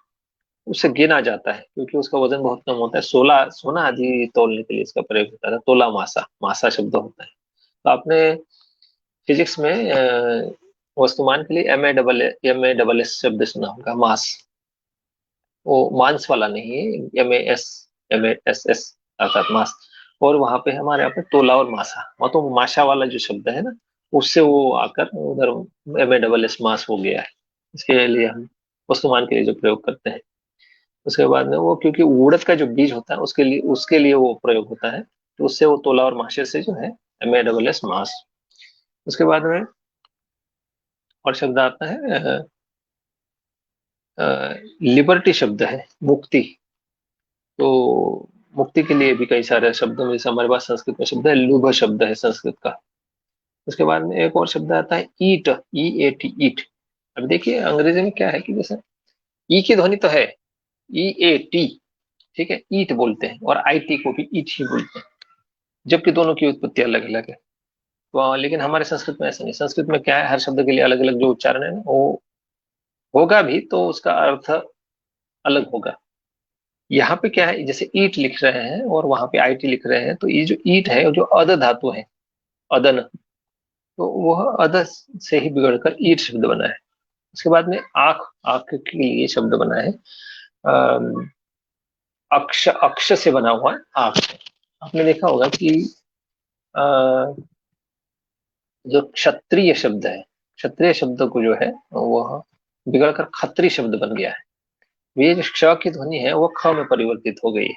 उससे गिना जाता है, क्योंकि उसका वजन बहुत कम होता है। सोना आदि तोलने के लिए इसका प्रयोग होता है। तोला मासा, मासा शब्द होता है। तो आपने फिजिक्स में वस्तुमान के लिए MA SS शब्द सुना होगा, मास। वो मांस वाला नहीं है, MAS, MASS अर्थात मास। और वहां पे हमारे यहाँ पे तोला और मासा, वहाँ तो माशा वाला जो शब्द है ना, उससे वो आकर उधर MASS मास हो गया है। इसके लिए हम वस्तुमान के लिए जो प्रयोग करते हैं, उसके बाद में वो क्योंकि उड़द का जो बीज होता है उसके लिए वो प्रयोग होता है, तो उससे वो तोला और माशे से जो है MASS मास। उसके बाद में और शब्द आता है लिबर्टी शब्द है, मुक्ति। तो मुक्ति के लिए भी कई सारे शब्द हैं, जैसे हमारे पास संस्कृत में शब्द है लुभ शब्द है संस्कृत का। उसके बाद में एक और शब्द आता है ईट, EAT, ईट। अब देखिए अंग्रेजी में क्या है कि जैसे ई की ध्वनि तो है, EAT, ठीक है, ईट बोलते हैं, और IT को भी ईट ही बोलते हैं, जबकि दोनों की उत्पत्ति अलग अलग है। तो लेकिन हमारे संस्कृत में ऐसा नहीं, संस्कृत में क्या है, हर शब्द के लिए अलग अलग जो उच्चारण है ना, वो होगा भी तो उसका अर्थ अलग होगा। यहाँ पे क्या है, जैसे ईट लिख रहे हैं और वहां पे IT लिख रहे हैं, तो ये जो ईट है जो अद धातु है, अदन, तो वह अद से ही बिगड़कर ईट शब्द बना है। उसके बाद में आंख, आंख के लिए शब्द बना है अम, अक्ष, अक्ष से बना हुआ है आंख है। आपने देखा होगा कि अ, जो क्षत्रिय शब्द है, क्षत्रिय शब्द को जो है वह बिगड़कर खत्री शब्द बन गया है। ये जो क्ष की ध्वनि है वो ख में परिवर्तित हो गई है।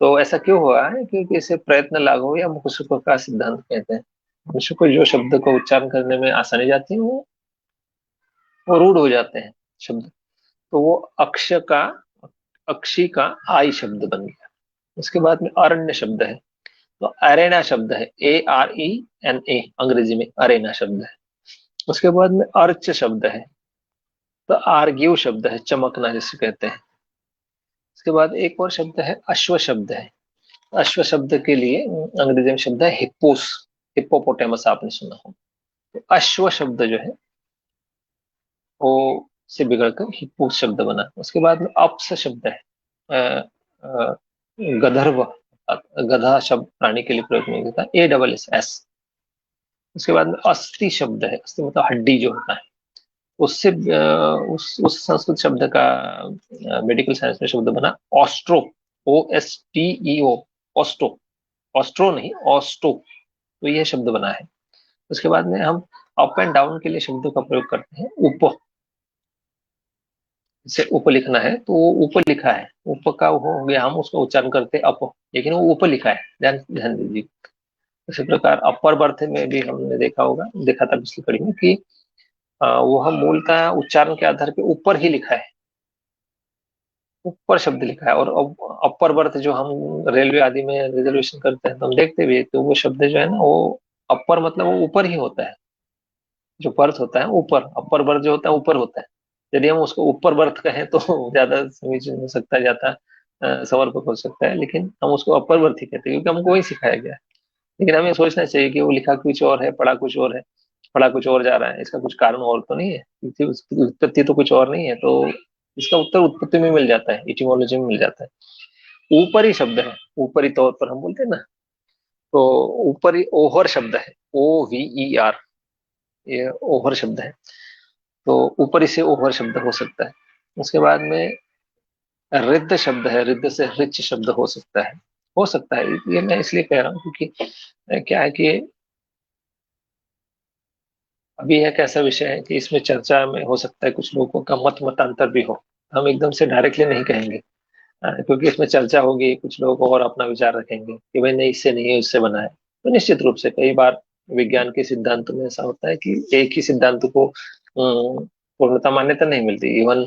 तो ऐसा क्यों हुआ है, क्योंकि इसे प्रयत्न लागू या मुकुशुक का सिद्धांत कहते हैं। मनुष्य को जो शब्द को उच्चारण करने में आसानी जाती है वो रूढ़ हो जाते हैं शब्द। तो वो अक्षी का आई शब्द बन गया। उसके बाद में अरण्य शब्द है, तो अरेना शब्द है, ARENA, अंग्रेजी में अरेना शब्द है। उसके बाद में अर्च शब्द है, तो आर्ग्यू शब्द है, चमकना जिसे कहते हैं। उसके बाद एक और शब्द है अश्व शब्द है। अश्व शब्द के लिए अंग्रेजी में शब्द है हिप्पोस, हिप्पोपोटेमस आपने सुना हो। तो अश्व शब्द जो है वो से बिगड़कर हिप्पोस शब्द बना। उसके बाद में अप्स शब्द है, अ, अ, गंधर्व, गधा शब्द प्राणी के लिए प्रयोग नहीं होता, ASS। उसके बाद में अस्थि शब्द है, अस्थि मतलब हड्डी जो होता है, उससे उस संस्कृत शब्द का मेडिकल साइंस में शब्द बना ऑस्ट्रो, OSTEO, ऑस्टो, ऑस्ट्रो नहीं ऑस्टो, तो यह शब्द बना है। उसके बाद में हम अप एंड डाउन के लिए शब्दों का प्रयोग करते हैं उप, जैसे उप लिखना है तो वो ऊपर लिखा है, उप का हो गया, हम उसका उच्चारण करते हैं अप, लेकिन वो ऊपर लिखा है, ध्यान ध्यान दीजिए। इसी प्रकार अपर बर्थ में भी हमने देखा होगा, देखा था पिछली कड़ी में कि वो हम मूलतः उच्चारण के आधार पे ऊपर ही लिखा है, ऊपर शब्द लिखा है। और अपर बर्थ जो हम रेलवे आदि में रिजर्वेशन करते हैं तो हम देखते भी है, तो वो शब्द जो है ना वो अपर मतलब वो ऊपर ही होता है, जो बर्थ होता है ऊपर, अपर बर्थ जो होता है ऊपर होता है। यदि हम उसको ऊपर बर्थ कहें तो ज्यादा समीचीन हो सकता है, ज्यादा समर्पक हो सकता है, लेकिन हम उसको अपर बर्थ ही कहते हैं क्योंकि हमको वही सिखाया गया है। लेकिन हमें सोचना चाहिए कि वो लिखा कुछ और है, पढ़ा कुछ और है, पढ़ा कुछ और जा रहा है, इसका कुछ कारण और तो नहीं है, क्योंकि उसकी उत्पत्ति तो कुछ और नहीं है, तो इसका उत्तर उत्पत्ति में मिल जाता है, इटिमोलॉजी में मिल जाता है। ऊपरी शब्द है, ऊपरी तौर पर हम बोलते हैं ना, तो ऊपरी ओहर शब्द है, OVER, ये ओहर शब्द है। तो ऊपरी से ओहर शब्द हो सकता है। उसके बाद में रिद्ध शब्द है, रिद्ध से रिच शब्द हो सकता है, हो सकता है। ये मैं इसलिए कह रहा हूँ क्योंकि क्या है कि अभी एक ऐसा विषय है कि इसमें चर्चा में हो सकता है कुछ लोगों का मतांतर भी हो, हम एकदम से डायरेक्टली नहीं कहेंगे। क्योंकि इसमें चर्चा होगी, कुछ लोग और अपना विचार रखेंगे कि भाई नहीं इससे नहीं है, इससे बना है। तो निश्चित रूप से कई बार विज्ञान के सिद्धांत में ऐसा होता है कि एक ही सिद्धांत को पूर्णतः मान्यता नहीं मिलती। इवन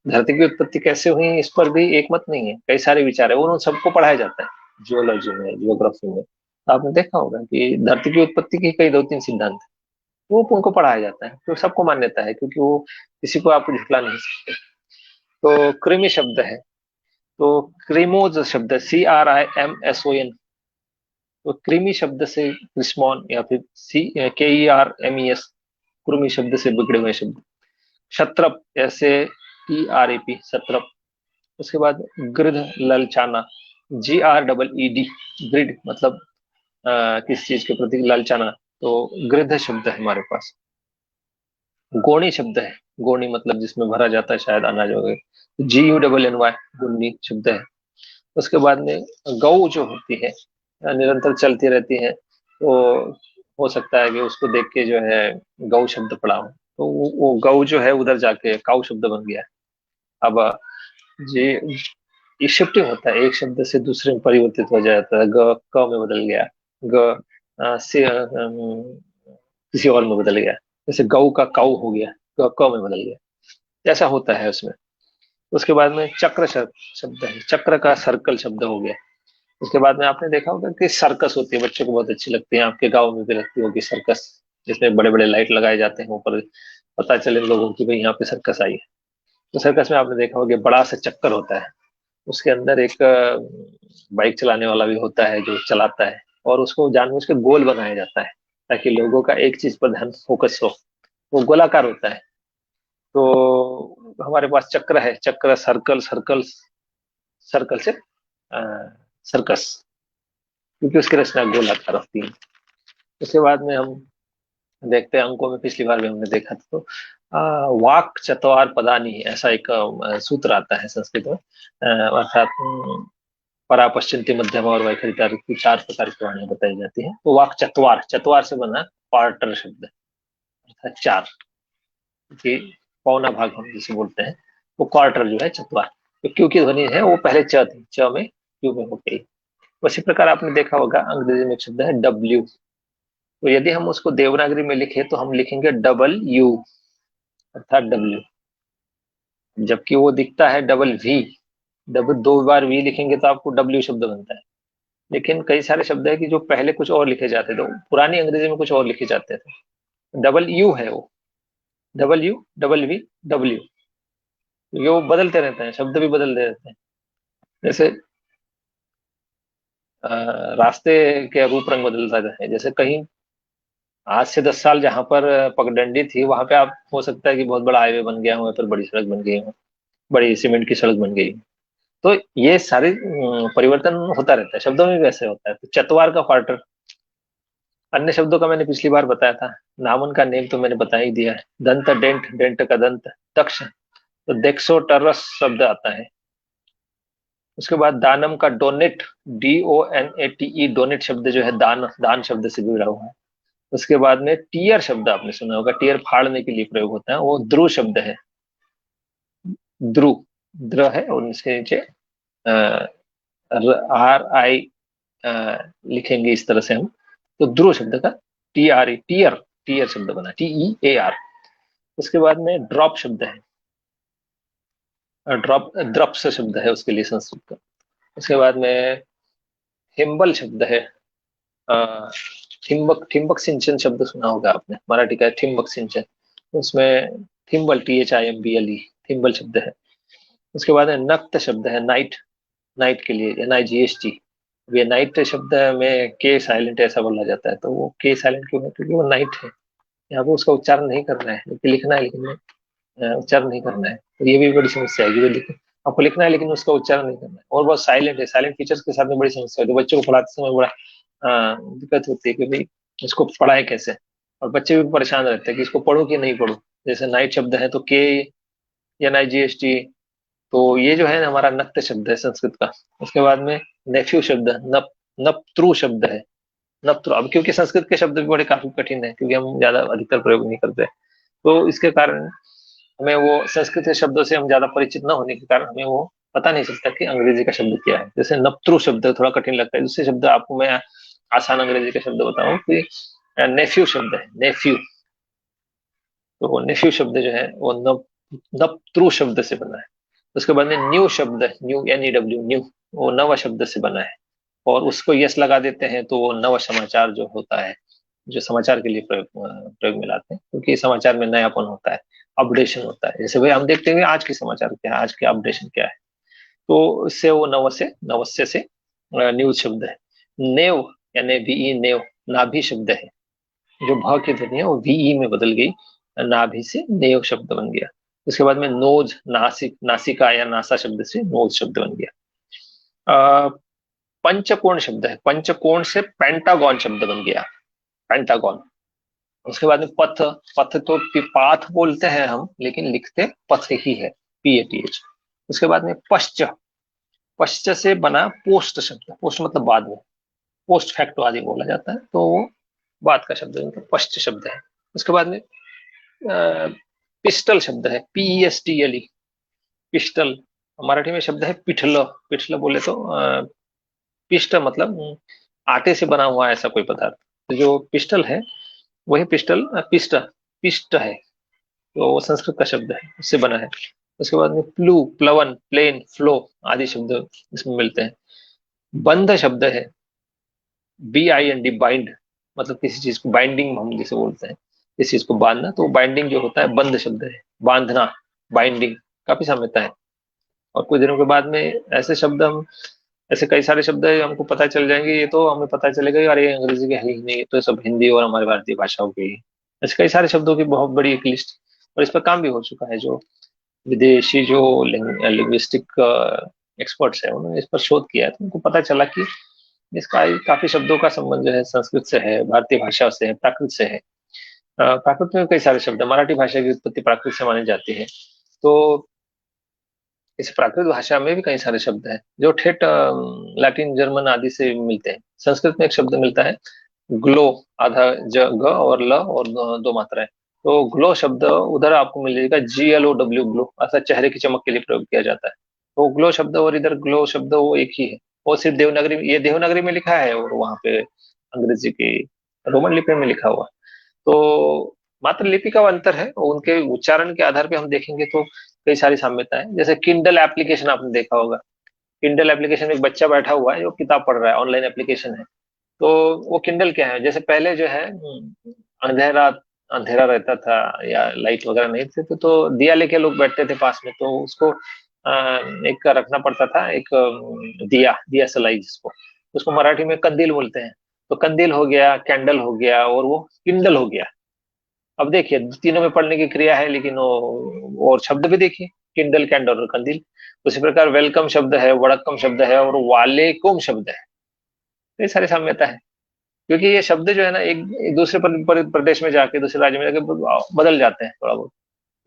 धरती की उत्पत्ति कैसे हुई इस पर भी एक मत नहीं है, कई सारे विचार है, उन सबको पढ़ाया जाता है जियोलॉजी में, जियोग्राफी में। तो आपने देखा होगा कि धरती की उत्पत्ति के कई 2-3 सिद्धांत है, वो उनको पढ़ाया जाता है, तो सबको मान्यता है क्योंकि वो किसी को आप झुठला नहीं सकते। तो कृमि शब्द है, तो क्रीमोज शब्द है, CRIMSON, तो कृमि शब्द से क्रिस्मॉन या फिर KERMES, कृमि शब्द से बिगड़े हुए शब्द। क्षत्रप ऐसे TRAP, सत्रप। उसके बाद गृध ललचाना, GREED, ग्रिड मतलब किस चीज के प्रति ललचाना, तो गृध शब्द है हमारे पास। गोणी शब्द है, गोणी मतलब जिसमें भरा जाता है शायद अनाज वगैरह, GUNNY, गुन्नी शब्द है। उसके बाद में गौ जो होती है, निरंतर चलती रहती हैं, तो हो सकता है कि उसको देख के जो है गौ शब्द पड़ा हो, तो वो गौ जो है उधर जाके काऊ शब्द बन गया। अब ये ये शिफ्टिंग होता है, एक शब्द से दूसरे में परिवर्तित हो जाता है। ग क में बदल गया, ग से किसी और में बदल गया, जैसे गौ का काऊ हो गया, ग क में बदल गया, ऐसा होता है उसमें। उसके बाद में चक्र शब्द है, चक्र का सर्कल शब्द हो गया। उसके बाद में आपने देखा होगा कि सर्कस होती है, बच्चों को बहुत अच्छी लगती है, आपके गाँव में भी लगती होगी सर्कस, जिसमें बड़े बड़े लाइट लगाए जाते हैं ऊपर, पता चले लोगों की भाई यहाँ पे सर्कस आई है। तो सर्कस में आपने देखा होगा बड़ा सा चक्कर होता है, उसके अंदर एक बाइक चलाने वाला भी होता है जो चलाता है, और उसको जानबूझ के गोल बनाया जाता है ताकि लोगों का एक चीज पर ध्यान फोकस हो, वो गोलाकार होता है। तो हमारे पास चक्र है, चक्र सर्कल, सर्कल सर्कल से सर्कस, क्योंकि उसकी रचना गोलाकार होती है। उसके बाद में हम देखते हैं अंकों में, पिछली बार भी हमने देखा था, तो वाक चतवार पदानी ऐसा एक सूत्र आता है संस्कृत में, अर्थात परा पश्चिंती मध्यमा और वैखरी की 4 प्रकार की वाणियां बताई जाती हैं। तो वाक चतवार, चतवार से बना क्वार्टर शब्द, अर्थात 4 की पौना भाग हम जिसे बोलते हैं, वो क्वार्टर जो है चतवार। तो क्यू की ध्वनि है वो पहले च थी, च में क्यू में हो गई। उसी प्रकार आपने देखा होगा अंग्रेजी में एक शब्द है डब्ल्यू, तो यदि हम उसको देवनागरी में लिखे तो हम लिखेंगे डबल यू, अर्थात डब्ल्यू, जबकि वो दिखता है डबल वी। डबल 2 बार वी लिखेंगे तो आपको डब्ल्यू शब्द बनता है। लेकिन कई सारे शब्द है कि जो पहले कुछ और लिखे जाते थे, पुरानी अंग्रेजी में कुछ और लिखे जाते थे, डबल यू है वो, double U, double V, W, ये वो बदलते रहते हैं, शब्द भी बदलते रहते हैं। जैसे रास्ते के रूप रंग बदलता है, जैसे कहीं आज से 10 साल जहां पर पगडंडी थी, वहां पे आप हो सकता है कि बहुत बड़ा हाईवे बन गया हो, पर बड़ी सड़क बन गई हो, बड़ी सीमेंट की सड़क बन गई। तो ये सारे परिवर्तन होता रहता है, शब्दों में भी ऐसे होता है। तो चतवार का क्वार्टर, अन्य शब्दों का मैंने पिछली बार बताया था, नामन का नेम तो मैंने बता ही दिया है। दंत डेंट, डेंट का दंत, दक्ष, तो डेक्सोटरस शब्द आता है। उसके बाद दानम का डोनेट, DONATE, डोनेट शब्द जो है दान, दान शब्द से जुड़ा हुआ है। उसके बाद में टीयर शब्द आपने सुना होगा, टीयर फाड़ने के लिए प्रयोग होता है, वो ध्रुव शब्द है, ध्रुव, द्र है और इसके नीचे RI लिखेंगे इस तरह से हम, तो ध्रुव शब्द का TRE, टीयर, टीयर शब्द बना, TEAR। उसके बाद में ड्रॉप शब्द है, ड्रॉप द्रप्स शब्द है उसके लिए संस्कृत का। उसके बाद में हिम्बल शब्द है, ठिम्बक, ठिम्बक सिंचन शब्द सुना होगा आपने, मराठी का ठिम्बक सिंचन, उसमें थिम्बल, THIMBLE, थिम्बल शब्द है। उसके बाद में नक्त शब्द है, नाइट, नाइट के लिए NIGHT। ये नाइट शब्द में के साइलेंट ऐसा बोला जाता है, तो वो के साइलेंट क्यों है, क्योंकि वो नाइट है, यहाँ पे उसका उच्चारण नहीं करना है, लेकिन लिखना है, लेकिन उच्चारण नहीं करना है। तो ये भी बड़ी समस्या है कि आपको लिखना है लेकिन उसका उच्चारण नहीं करना है, और बहुत साइलेंट है, साइलेंट फीचर्स के साथ में बड़ी समस्या है, तो बच्चों को पढ़ाते समय बड़ा दिक्कत होती है कि भाई इसको पढ़ाए कैसे, और बच्चे भी परेशान रहते हैं कि इसको पढ़ो कि नहीं पढ़ो। जैसे नाइट शब्द है तो KNIGHT, तो ये जो है ना हमारा नक्त शब्द है संस्कृत का। उसके बाद में नेफ्यू शब्द, नपत्रु शब्द है, नपत्रु। अब क्योंकि संस्कृत के शब्द भी बड़े काफी कठिन है, क्योंकि हम ज्यादा अधिकतर प्रयोग नहीं करते, तो इसके कारण हमें वो संस्कृत के शब्दों से हम ज्यादा परिचित न होने के कारण हमें वो पता नहीं चलता कि अंग्रेजी का शब्द क्या है। जैसे नपत्रु शब्द थोड़ा कठिन लगता है, दूसरे शब्द आपको मैं आसान अंग्रेजी का शब्द बताऊं कि नेफ्यू शब्द है, नेफ्यू। तो वो नेफ्यू शब्द जो है वो नपत्रु शब्द से बना है। उसके बाद में न्यू शब्द, न्यू NEW, न्यू, वो नव शब्द से बना है, और उसको यस लगा देते हैं तो वो नव समाचार जो होता है, जो समाचार के लिए प्रयोग में लाते हैं, क्योंकि समाचार में नयापन होता है, अपडेशन होता है। जैसे भाई हम देखते हैं आज के समाचार क्या है, आज के अपडेशन क्या है, तो इससे वो नवस्य से न्यूज शब्द है। नेव, NAVE, नेव, नाभि शब्द है, जो भ की ध्वनि है वो VE में बदल गई, नाभि से नेव शब्द बन गया। उसके बाद में नोज, नासिक, नासिका या नासा शब्द से नोज शब्द बन गया। पंचकोण शब्द है, पंचकोण से पेंटागॉन शब्द बन गया, पेंटागॉन। उसके बाद में पथ, पथ तो पाथ बोलते हैं हम, लेकिन लिखते पथ ही है, PATH। उसके बाद में पश्च, पश्च से बना पोस्ट शब्द, पोस्ट मतलब बाद में, पोस्ट फैक्टो आदि बोला जाता है, तो वो बाद का शब्द है, मतलब पश्च शब्द है। उसके बाद में पिस्टल शब्द है, PESTLE, पिस्टल। मराठी में शब्द है पिठल। पिठल बोले तो पिष्ट मतलब आटे से बना हुआ ऐसा कोई पदार्थ, तो जो पिस्टल है वही पिस्टल पिष्ट पिष्ट है, तो वो संस्कृत का शब्द है, उससे बना है। उसके बाद में प्लू, प्लवन, प्लेन, फ्लो आदि शब्द इसमें मिलते हैं। बंध शब्द है, BIND, बाइंड, मतलब किसी चीज को बाइंडिंग हम जिसे बोलते हैं, इस चीज को बांधना, तो बाइंडिंग जो होता है बंध शब्द है, बांधना, बाइंडिंग, काफी साम्यता है। और कुछ दिनों के बाद में ऐसे शब्द हम, ऐसे कई सारे शब्द है हमको पता चल जाएंगे, ये तो हमें पता चलेगा कि अरे ये अंग्रेजी के है ही नहीं, ये तो सब हिंदी और हमारी भारतीय भाषाओं के ही। ऐसे कई सारे शब्दों की बहुत बड़ी एक लिस्ट, और इस पर काम भी हो चुका है। जो विदेशी जो लिंग्विस्टिक एक्सपर्ट्स है उन्होंने इस पर शोध किया है, तो उनको पता चला कि इसका काफी शब्दों का संबंध जो है संस्कृत से है, भारतीय भाषा से है, प्राकृत से है। प्राकृत में कई सारे शब्द है, मराठी भाषा की उत्पत्ति प्राकृत से मानी जाती है, तो इस प्राकृत भाषा में भी कई सारे शब्द हैं जो ठेठ लैटिन, जर्मन आदि से मिलते हैं। संस्कृत में एक शब्द मिलता है ग्लो, आधा ग और ल और दो मात्राएं, तो ग्लो शब्द उधर आपको मिलेगा GLOW, ग्लो अर्थात चेहरे की चमक के लिए प्रयोग किया जाता है। तो ग्लो शब्द और इधर ग्लो शब्द वो एक ही है, वो सिर्फ देवनागरी, ये देवनागरी में लिखा है और वहां पे अंग्रेजी की रोमन लिपि में लिखा हुआ। तो मात्र लिपि का अंतर है, और उनके उच्चारण के आधार पे हम देखेंगे तो कई सारी साम्यता है। जैसे किंडल एप्लीकेशन आपने देखा होगा, किंडल एप्लीकेशन में एक बच्चा बैठा हुआ है जो किताब पढ़ रहा है, ऑनलाइन एप्लीकेशन है। तो वो किंडल क्या है, जैसे पहले जो है अंधेरा अंधेरा रहता था या लाइट वगैरह नहीं थे, तो दिया लेके लोग बैठते थे पास में, तो उसको एक रखना पड़ता था, एक दिया, दिया सलाई जिसको, उसको मराठी में कंदील बोलते हैं। तो कंदील हो गया, कैंडल हो गया, और वो किंडल हो गया। अब देखिए तीनों में पढ़ने की क्रिया है, लेकिन वो और शब्द भी देखिए, किंडल, कैंडल और कंदील। उसी प्रकार वेलकम शब्द है, वड़कम शब्द है और वालेकुम शब्द है। तो ये सारी साम्यता है, क्योंकि ये शब्द जो है ना एक दूसरे प्रदेश में जाके, दूसरे राज्य में जाके बदल जाते हैं थोड़ा बहुत,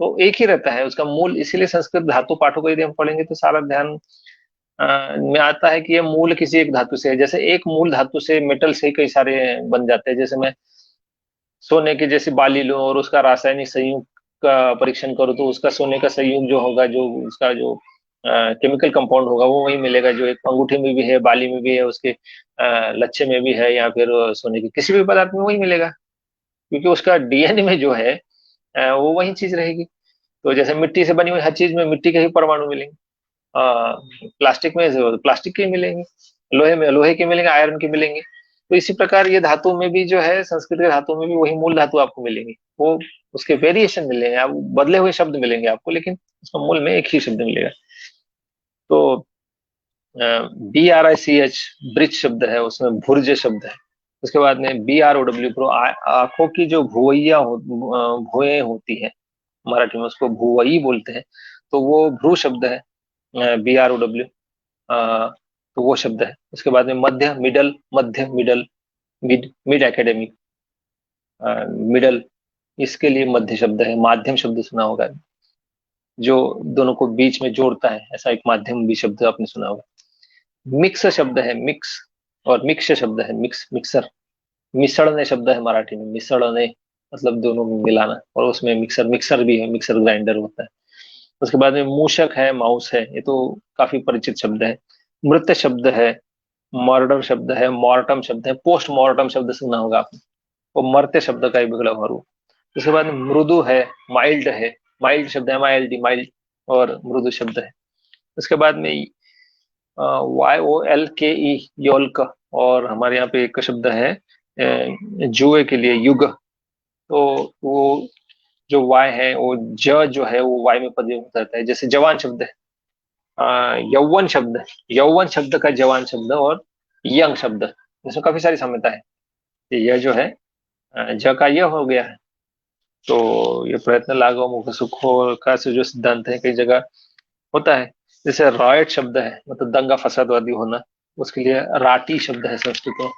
तो एक ही रहता है उसका मूल। इसीलिए संस्कृत धातु पाठों को यदि हम पढ़ेंगे तो सारा ध्यान में आता है कि ये मूल किसी एक धातु से है। जैसे एक मूल धातु से, मेटल से ही कई सारे बन जाते हैं। जैसे मैं सोने की जैसी बाली लूं और उसका रासायनिक संयुग का परीक्षण करूं, तो उसका सोने का संयुग जो होगा, जो उसका जो केमिकल कंपाउंड होगा, वो वही मिलेगा जो एक अंगूठी में भी है, बाली में भी है, उसके लच्छे में भी है, या फिर सोने के किसी भी पदार्थ में वही मिलेगा, क्योंकि उसका DNA में जो है वो वही चीज रहेगी। तो जैसे मिट्टी से बनी हुई हर चीज में मिट्टी के ही परमाणु मिलेंगे, प्लास्टिक में प्लास्टिक के मिलेंगे, लोहे में लोहे के मिलेंगे, आयरन के मिलेंगे। तो इसी प्रकार ये धातु में भी जो है, संस्कृत के धातु में भी वही मूल धातु आपको मिलेंगी, वो उसके वेरिएशन मिलेंगे, आप बदले हुए शब्द मिलेंगे आपको, लेकिन उसका मूल में एक ही शब्द मिलेगा। तो BRICH, ब्रिज शब्द है, उसमें भुर्ज शब्द है। उसके बाद में BROW, प्रो, आंखों की जो भुवैया भुएं होती है, मराठी में उसको भुवई बोलते हैं, तो वो भ्रू शब्द है, BROW, तो वो शब्द है। उसके बाद में मध्य, मिडल, मध्य, middle, mid, mid academic, middle, इसके लिए मध्य शब्द है। माध्यम शब्द सुना होगा, जो दोनों को बीच में जोड़ता है, ऐसा एक माध्यम भी शब्द आपने सुना होगा। मिक्स शब्द है, मिक्स, और मिक्स शब्द है, मिक्स, मिक्सर। मिसळने शब्द है मराठी में, मिसळने मतलब दोनों में मिलाना, और उसमें मिक्सर, मिक्सर भी है, मिक्सर ग्राइंडर होता है। उसके बाद में मूषक है, माउस है, ये तो काफी परिचित शब्द है। मृत शब्द है, मर्डर शब्द है, मॉर्टम शब्द है, पोस्ट मॉर्टम शब्द सुना होगा आपने, वो मरते शब्द का ही बिगड़ा हुआ रूप। उसके बाद में मृदु है, माइल्ड है, माइल्ड शब्द है, MILD, माइल्ड, और मृदु शब्द है। उसके बाद में YOLKE, योल्क, और हमारे यहाँ पे एक शब्द है जुए के लिए, युग। तो वो जो वाय है, वो ज जो है वो वाय में परिवर्तित रहता है। जैसे जवान शब्द है, यौवन शब्द है, यौवन शब्द का जवान शब्द, और यंग शब्द, इसमें काफी सारी साम्यता है। यह जो है ज का यह हो गया है, तो ये प्रयत्न लाघव मुख सुखो का से जो सिद्धांत है कई जगह होता है। जैसे रॉयट शब्द है, मतलब दंगा फसादवादी होना, उसके लिए राटी शब्द है संस्कृत में।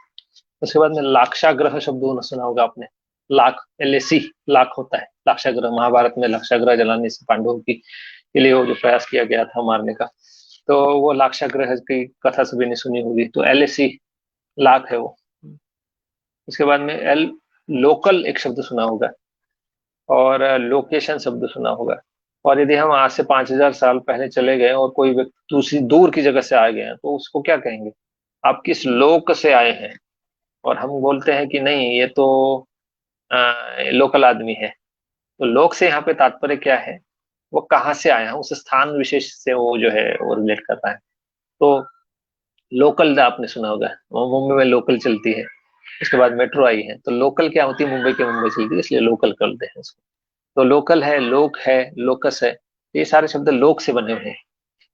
उसके बाद में लाक्षाग्रह शब्द होना सुना होगा आपने, लाख, LAC, लाख होता है लाक्षाग्रह। महाभारत में लाक्षाग्रह जलाने से पांडवों की के लिए वो जो प्रयास किया गया था मारने का, तो वो लाक्षाग्रह की कथा सभी ने सुनी होगी। तो LAC लाख है वो। उसके बाद में एल, लोकल एक शब्द सुना होगा, और लोकेशन शब्द सुना होगा। और यदि हम आज से 5,000 साल पहले चले गए और कोई व्यक्ति दूसरी दूर की जगह से आ गए हैं तो उसको क्या कहेंगे? आप किस लोक से आए हैं? और हम बोलते हैं कि नहीं, ये तो लोकल आदमी है। तो लोक से यहाँ पे तात्पर्य क्या है? वो कहाँ से आया है, उस स्थान विशेष से वो जो है वो रिलेट कर रहा है। तो लोकल आपने सुना होगा, मुंबई में लोकल चलती है। उसके बाद मेट्रो आई है, तो लोकल क्या होती है? मुंबई के मुंबई चलती है, इसलिए लोकल करते हैं उसको। तो लोकल है, लोक है, लोकस है, ये सारे शब्द लोक से बने हुए हैं।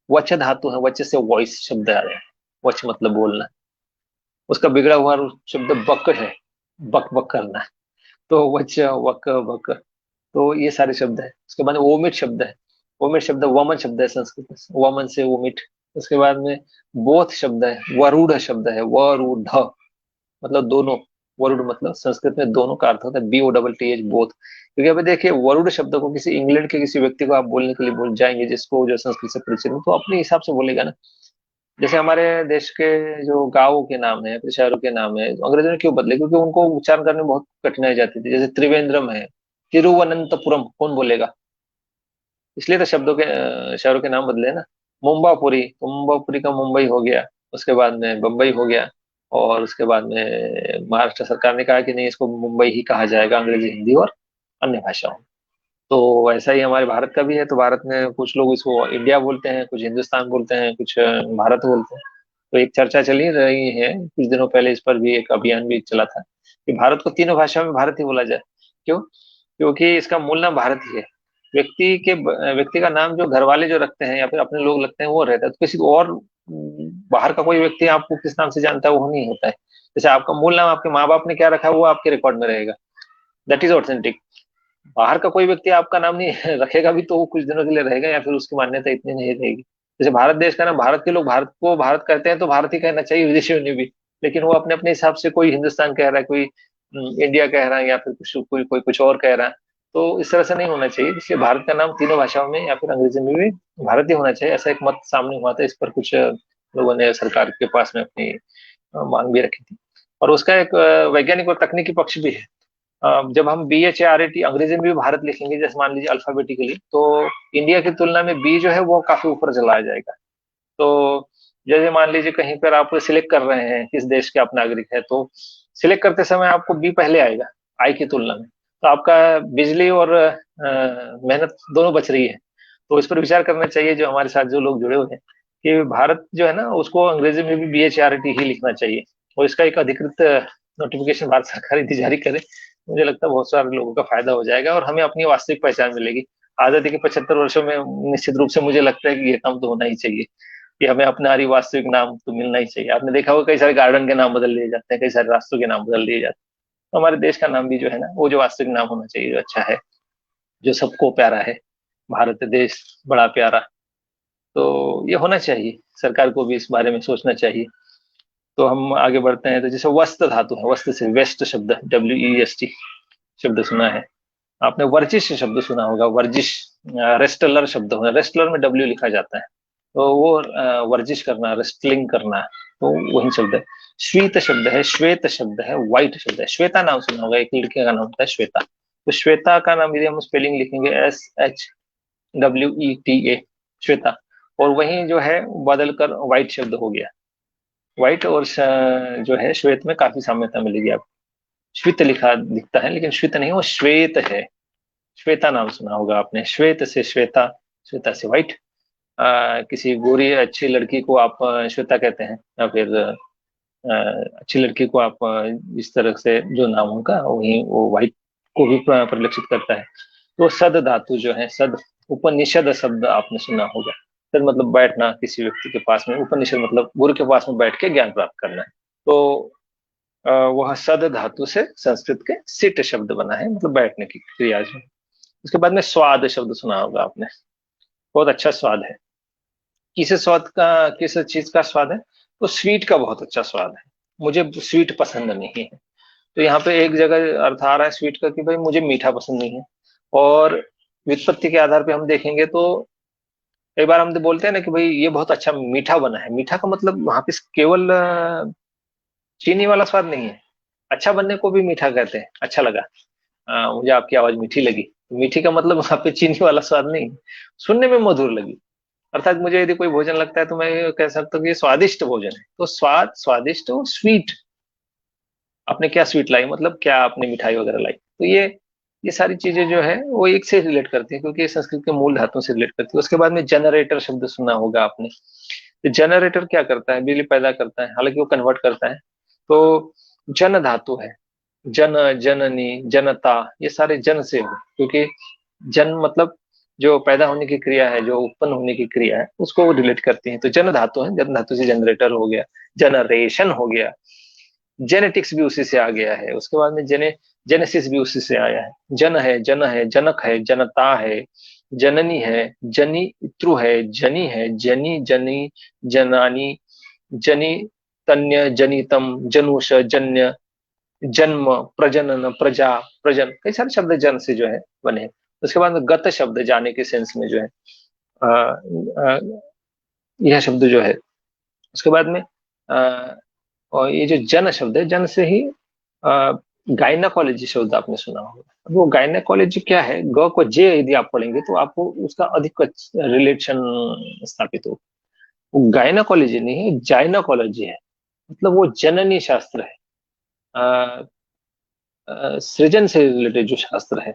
वच धातु है, वच से वॉइस शब्द आ रहे हैं। वच मतलब बोलना। उसका बिगड़ा हुआ शब्द बक है, बक बक करना। तो वच, वक, बक, तो ये सारे शब्द है। उसके बाद वोमिट शब्द है। वोमिट शब्द वमन शब्द है संस्कृत में, वमन से वोमिट। उसके बाद में बोथ शब्द है, वरूढ़ शब्द है, वरूढ़ मतलब दोनों। वरुड मतलब संस्कृत में दोनों का अर्थ होता है, BOTTH, बोथ। क्योंकि अभी देखिए, वरुड शब्द को किसी इंग्लैंड के किसी व्यक्ति को आप बोलने के लिए बोल जाएंगे, जिसको जो संस्कृत से परिचित हो, तो अपने हिसाब से बोलेगा ना। जैसे हमारे देश के जो गाँवों के नाम है, फिर शहरों के नाम है, तो अंग्रेजों ने क्यों बदले? क्योंकि उनको उच्चारण करने में बहुत कठिनाई जाती थी। जैसे त्रिवेंद्रम है, तिरुवनंतपुरम कौन बोलेगा? इसलिए तो शब्दों के शहरों के नाम बदले ना। मुंबापुरी, तो मुंबापुरी का मुंबई हो गया। उसके बाद में बम्बई हो गया। और उसके बाद में महाराष्ट्र सरकार ने कहा कि नहीं, इसको मुंबई ही कहा जाएगा, अंग्रेजी, हिंदी और अन्य भाषाओं में। तो ऐसा ही हमारे भारत का भी है। तो भारत में कुछ लोग इसको इंडिया बोलते हैं, कुछ हिंदुस्तान बोलते हैं, कुछ भारत बोलते हैं। तो एक चर्चा चली रही है कुछ दिनों पहले, इस पर भी एक अभियान भी चला था कि भारत को तीनों भाषाओं में भारत ही बोला जाए। क्यों? क्योंकि इसका मूल नाम भारत ही है। व्यक्ति का नाम जो घर वाले जो रखते हैं या फिर अपने लोग रखते हैं वो रहता है। तो किसी और बाहर का कोई व्यक्ति आपको किस नाम से जानता है वो नहीं होता है। जैसे आपका मूल नाम आपके माँ बाप ने क्या रखा है वो आपके रिकॉर्ड में रहेगा, दैट इज ऑथेंटिक। बाहर का कोई व्यक्ति आपका नाम नहीं रखेगा भी तो वो कुछ दिनों के लिए रहेगा, या फिर उसकी मान्यता इतनी नहीं रहेगी। जैसे भारत देश का नाम, भारत के लोग भारत को भारत कहते हैं तो भारत ही कहना चाहिए विदेशियों ने भी। लेकिन वो अपने अपने हिसाब से, कोई हिंदुस्तान कह रहा है, कोई इंडिया कह रहा है, या फिर कोई कुछ और कह रहा है। तो इस तरह से नहीं होना चाहिए। इसलिए भारत का नाम तीनों भाषाओं में या फिर अंग्रेजी में भी भारत ही होना चाहिए, ऐसा एक मत सामने हुआ था। इस पर कुछ लोगों ने सरकार के पास में अपनी मांग भी रखी थी। और उसका एक वैज्ञानिक और तकनीकी पक्ष भी है। जब हम BHART अंग्रेजी में भी भारत लिखेंगे, जैसे मान लीजिए अल्फाबेटिकली, तो इंडिया की तुलना में बी जो है वो काफी ऊपर चला जाएगा। तो जैसे मान लीजिए कहीं पर आप सिलेक्ट कर रहे हैं किस देश के आप नागरिक है, तो सिलेक्ट करते समय आपको बी पहले आएगा आई की तुलना में। तो आपका बिजली और मेहनत दोनों बच रही है। तो इस पर विचार करना चाहिए जो हमारे साथ जो लोग जुड़े हुए हैं, कि भारत जो है ना उसको अंग्रेजी में भी BHART ही लिखना चाहिए। और इसका एक अधिकृत नोटिफिकेशन भारत सरकार यदि जारी करे, मुझे लगता है बहुत सारे लोगों का फायदा हो जाएगा और हमें अपनी वास्तविक पहचान मिलेगी। आजादी के 75 वर्षों में निश्चित रूप से मुझे लगता है कि ये काम तो होना ही चाहिए, कि हमें अपना वास्तविक नाम तो मिलना ही चाहिए। आपने देखा होगा कई सारे गार्डन के नाम बदल दिए जाते हैं, कई सारे रास्तों के नाम बदल दिए जाते हैं। तो हमारे देश का नाम भी जो है ना, वो जो वास्तविक नाम होना चाहिए, जो अच्छा है, जो सबको प्यारा है, भारत देश बड़ा प्यारा। तो ये होना चाहिए, सरकार को भी इस बारे में सोचना चाहिए। तो हम आगे बढ़ते हैं। तो जैसे वस्त धातु है, वस्त से वेस्ट शब्द, WEST शब्द सुना है आपने। वर्जिश शब्द सुना होगा, वर्जिश। रेस्टलर शब्द है, रेस्टलर में W लिखा जाता है। तो वो वर्जिश करना, रेस्टलिंग करना, तो वही शब्द है। श्वेत शब्द है, श्वेत शब्द है, व्हाइट शब्द है। श्वेता नाम सुना होगा, एक लड़के का नाम होता है श्वेता। तो श्वेता का नाम यदि हम स्पेलिंग लिखेंगे SHWETA, श्वेता। और वही जो है बदल कर व्हाइट शब्द हो गया। व्हाइट और जो है श्वेत में काफी साम्यता मिलेगी आपको। श्वेत लिखा दिखता है लेकिन श्वेत नहीं, वो श्वेत है। श्वेता नाम सुना होगा आपने, श्वेत से श्वेता, श्वेता से व्हाइट। किसी गोरी अच्छी लड़की को आप श्वेता कहते हैं, या फिर अच्छी लड़की को आप इस तरह से जो नाम होगा वही वो व्हाइट को भी परिलक्षित करता है। तो सद धातु जो है, सद, उपनिषद शब्द आपने सुना होगा। सद मतलब बैठना किसी व्यक्ति के पास में, उपनिषद मतलब गुरु के पास में बैठ के ज्ञान प्राप्त करना है। तो वह सद धातु से संस्कृत के सिट शब्द बना है, मतलब बैठने की क्रिया जो है। उसके बाद में स्वाद शब्द सुना होगा आपने, बहुत अच्छा स्वाद है। किस चीज का स्वाद है? तो स्वीट का बहुत अच्छा स्वाद है, मुझे स्वीट पसंद नहीं है। तो यहाँ पे एक जगह अर्थ आ रहा है स्वीट का कि भाई मुझे मीठा पसंद नहीं है। और व्युत्पत्ति के आधार पे हम देखेंगे तो कई बार हम तो बोलते हैं ना कि भाई ये बहुत अच्छा मीठा बना है। मीठा का मतलब वहां पे केवल चीनी वाला स्वाद नहीं है। अच्छा बनने को भी मीठा कहते हैं। अच्छा लगा, मुझे आपकी आवाज मीठी लगी। मीठी का मतलब वहां पे चीनी वाला स्वाद नहीं, सुनने में मधुर लगी। अर्थात मुझे यदि कोई भोजन लगता है तो मैं ये कह सकता हूँ कि ये स्वादिष्ट भोजन है। तो स्वाद, स्वादिष्ट और स्वीट, आपने क्या स्वीट लाई, मतलब क्या आपने मिठाई वगैरह लाई। तो ये सारी चीजें जो है वो एक से रिलेट करती है, क्योंकि ये संस्कृत के मूल धातुओं से रिलेट करती है। उसके बाद में जनरेटर शब्द सुना होगा आपने। तो जनरेटर क्या करता है, बिजली पैदा करता है, हालांकि वो कन्वर्ट करता है। तो जन धातु है, जन, जननी, जनता, ये सारे जन से हो, क्योंकि जन मतलब जो पैदा होने की क्रिया है, जो उत्पन्न होने की क्रिया है, उसको वो रिलेट करती है। तो जन धातु है, जन धातु से जनरेटर हो गया, जनरेशन हो गया, जेनेटिक्स भी उसी से आ गया है। उसके बाद में जेनेसिस भी उसी से आया है। जन है, जन है, जनक है, जनता है, जननी है, जनित्रु है, जनी है, जनी, जनी, जनानी, जनी, तन्य, जनितम, जनुष, जन्य, जन्म, प्रजनन, प्रजा, प्रजन, कई सारे शब्द जन से जो है बने हैं। उसके बाद में गत शब्द, जाने के सेंस में जो है आ, आ, यह शब्द जो है। उसके बाद में और ये जो जन शब्द है, जन से ही गायनाकोलॉजी शब्द आपने सुना होगा। अब वो गायनाकोलॉजी क्या है, ग को जे यदि आप पढ़ेंगे तो आपको उसका अधिक रिलेशन स्थापित हो। वो गायनाकोलॉजी नहीं है, जाइनाकोलॉजी है। मतलब वो जननी शास्त्र है। अ, सृजन से रिलेटेड जो शास्त्र है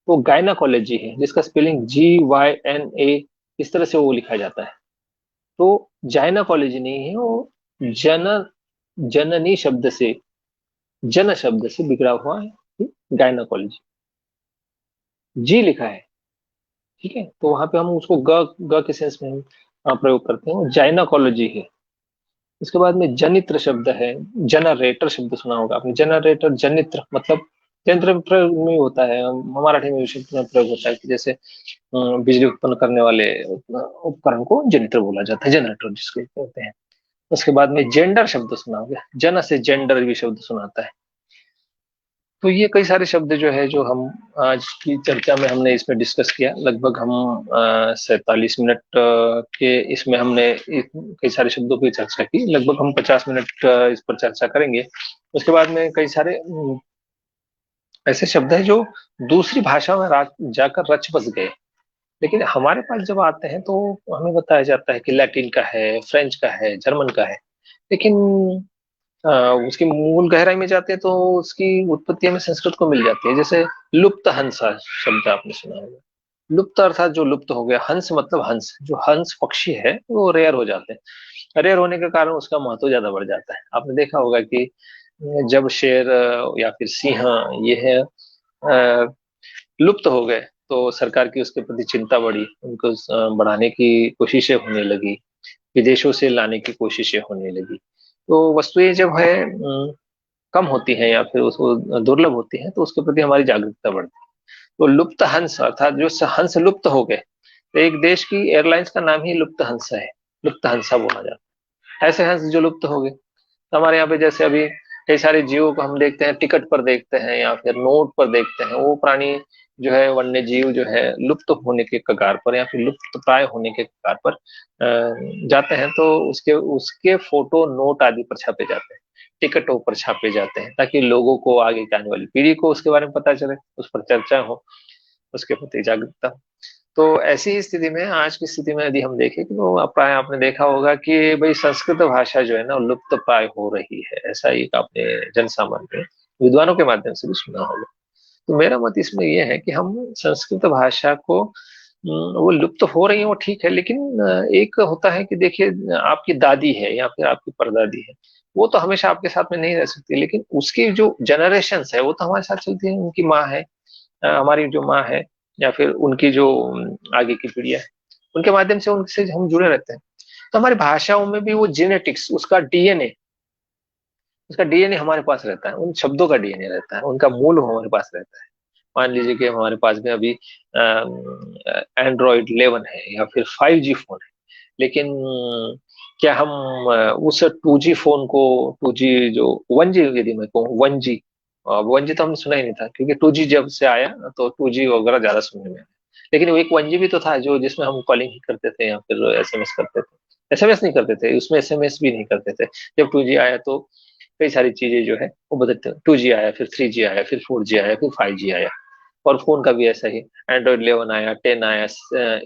वो गायनाकोलॉजी है, जिसका स्पेलिंग GYNA इस तरह से वो लिखा जाता है। तो जाइनाकोलॉजी नहीं है वो, जन, जननी शब्द से, जन शब्द से बिगड़ा हुआ है गायनाकोलॉजी। जी लिखा है, ठीक है, तो वहां पे हम उसको ग के सेंस में हम प्रयोग करते हैं, वो जाइनाकोलॉजी है। इसके बाद में जनित्र शब्द है, जनरेटर शब्द सुना होगा आपने। जनरेटर, जनित्र मतलब यंत्र में प्रयोग में होता है, मराठी में विशेष प्रयोग होता है कि जैसे बिजली उत्पन्न करने वाले उपकरण को जनित्र बोला जाता है, जनरेटर जिसको कहते हैं। उसके बाद में जेंडर शब्द सुना होगा, जन से जेंडर भी शब्द सुनाता है। तो ये कई सारे शब्द जो है जो हम आज की चर्चा में हमने इसमें डिस्कस किया। लगभग हम 47 मिनट के इसमें हमने कई सारे शब्दों की चर्चा की। लगभग हम 50 मिनट इस पर चर्चा करेंगे। उसके बाद में कई सारे ऐसे शब्द हैं जो दूसरी भाषा में जाकर रच बस गए, लेकिन हमारे पास जब आते हैं तो हमें बताया जाता है कि लैटिन का है, फ्रेंच का है, जर्मन का है। लेकिन अ, उसकी मूल गहराई में जाते हैं तो उसकी उत्पत्ति हमें संस्कृत को मिल जाती है। जैसे लुप्त हंसा शब्द आपने सुना होगा। लुप्त अर्थात जो लुप्त हो गया, हंस मतलब हंस, जो हंस पक्षी है वो रेयर हो जाते हैं। रेयर होने के कारण उसका महत्व ज्यादा बढ़ जाता है। आपने देखा होगा कि जब शेर या फिर सिंह ये है लुप्त हो गए तो सरकार की उसके प्रति चिंता बढ़ी, उनको बढ़ाने की कोशिशें होने लगी, विदेशों से लाने की कोशिशें होने लगी। तो वस्तुएं जब है कम होती हैं या फिर उसको दुर्लभ होती हैं तो उसके प्रति हमारी जागरूकता बढ़ती है। तो लुप्त हंस अर्थात जो हंस लुप्त हो गए, तो एक देश की एयरलाइंस का नाम ही लुप्त हंसा है, लुप्त हंसा बोला जाता है। ऐसे हंस जो लुप्त हो गए। तो हमारे यहाँ पे जैसे अभी कई सारे जीवों को हम देखते हैं, टिकट पर देखते हैं या फिर नोट पर देखते हैं। वो प्राणी जो है, वन्य जीव जो है लुप्त होने के कगार पर या फिर लुप्त प्राय होने के कगार पर जाते हैं, तो उसके उसके फोटो नोट आदि पर छापे जाते हैं, टिकटों पर छापे जाते हैं, ताकि लोगों को, आगे के आने वाली पीढ़ी को उसके बारे में पता चले, उस पर चर्चा हो, उसके प्रति जागरूकता हो। तो ऐसी स्थिति में, आज की स्थिति में यदि हम देखें तो प्राय आपने देखा होगा कि भाई संस्कृत भाषा जो है ना लुप्त प्राय हो रही है। ऐसा एक आपने जन सामान्य विद्वानों के माध्यम से भी सुना होगा। तो मेरा मत इसमें यह है कि हम संस्कृत भाषा को वो लुप्त हो रही है वो ठीक है, लेकिन एक होता है कि देखिए आपकी दादी है या फिर आपकी परदादी है, वो तो हमेशा आपके साथ में नहीं रह सकती, लेकिन उसकी जो जनरेशन है वो तो हमारे साथ चलती है। उनकी माँ है, हमारी जो माँ है, या फिर उनकी जो आगे की पीढ़ियां है, उनके माध्यम से उनसे हम जुड़े रहते हैं। तो हमारी भाषाओं में भी वो जेनेटिक्स, उसका डीएनए हमारे पास रहता है, उन शब्दों का डीएनए रहता है, उनका मूल हमारे पास रहता है। मान लीजिए कि हमारे पास में अभी एंड्रॉइड 11 है या फिर 5G फोन है, लेकिन क्या हम उस 2G फोन को, 2G जो 1G, यदि मैं कहूँ 1G, 1G तो हमने सुना ही नहीं था, क्योंकि 2G जब से आया तो 2G वगैरह ज्यादा सुनने में आया। लेकिन वो एक 1G भी तो था जो, जिसमें हम कॉलिंग ही करते थे या फिर एसएमएस करते थे। एसएमएस नहीं करते थे उसमें, एसएमएस भी नहीं करते थे। जब 2G आया तो कई सारी चीजें जो है वो बदलते, 2G आया, फिर 3G आया, फिर 4G आया, फिर 5G आया। और फोन का भी ऐसा ही, एंड्रॉइड 11 आया, 10 आया,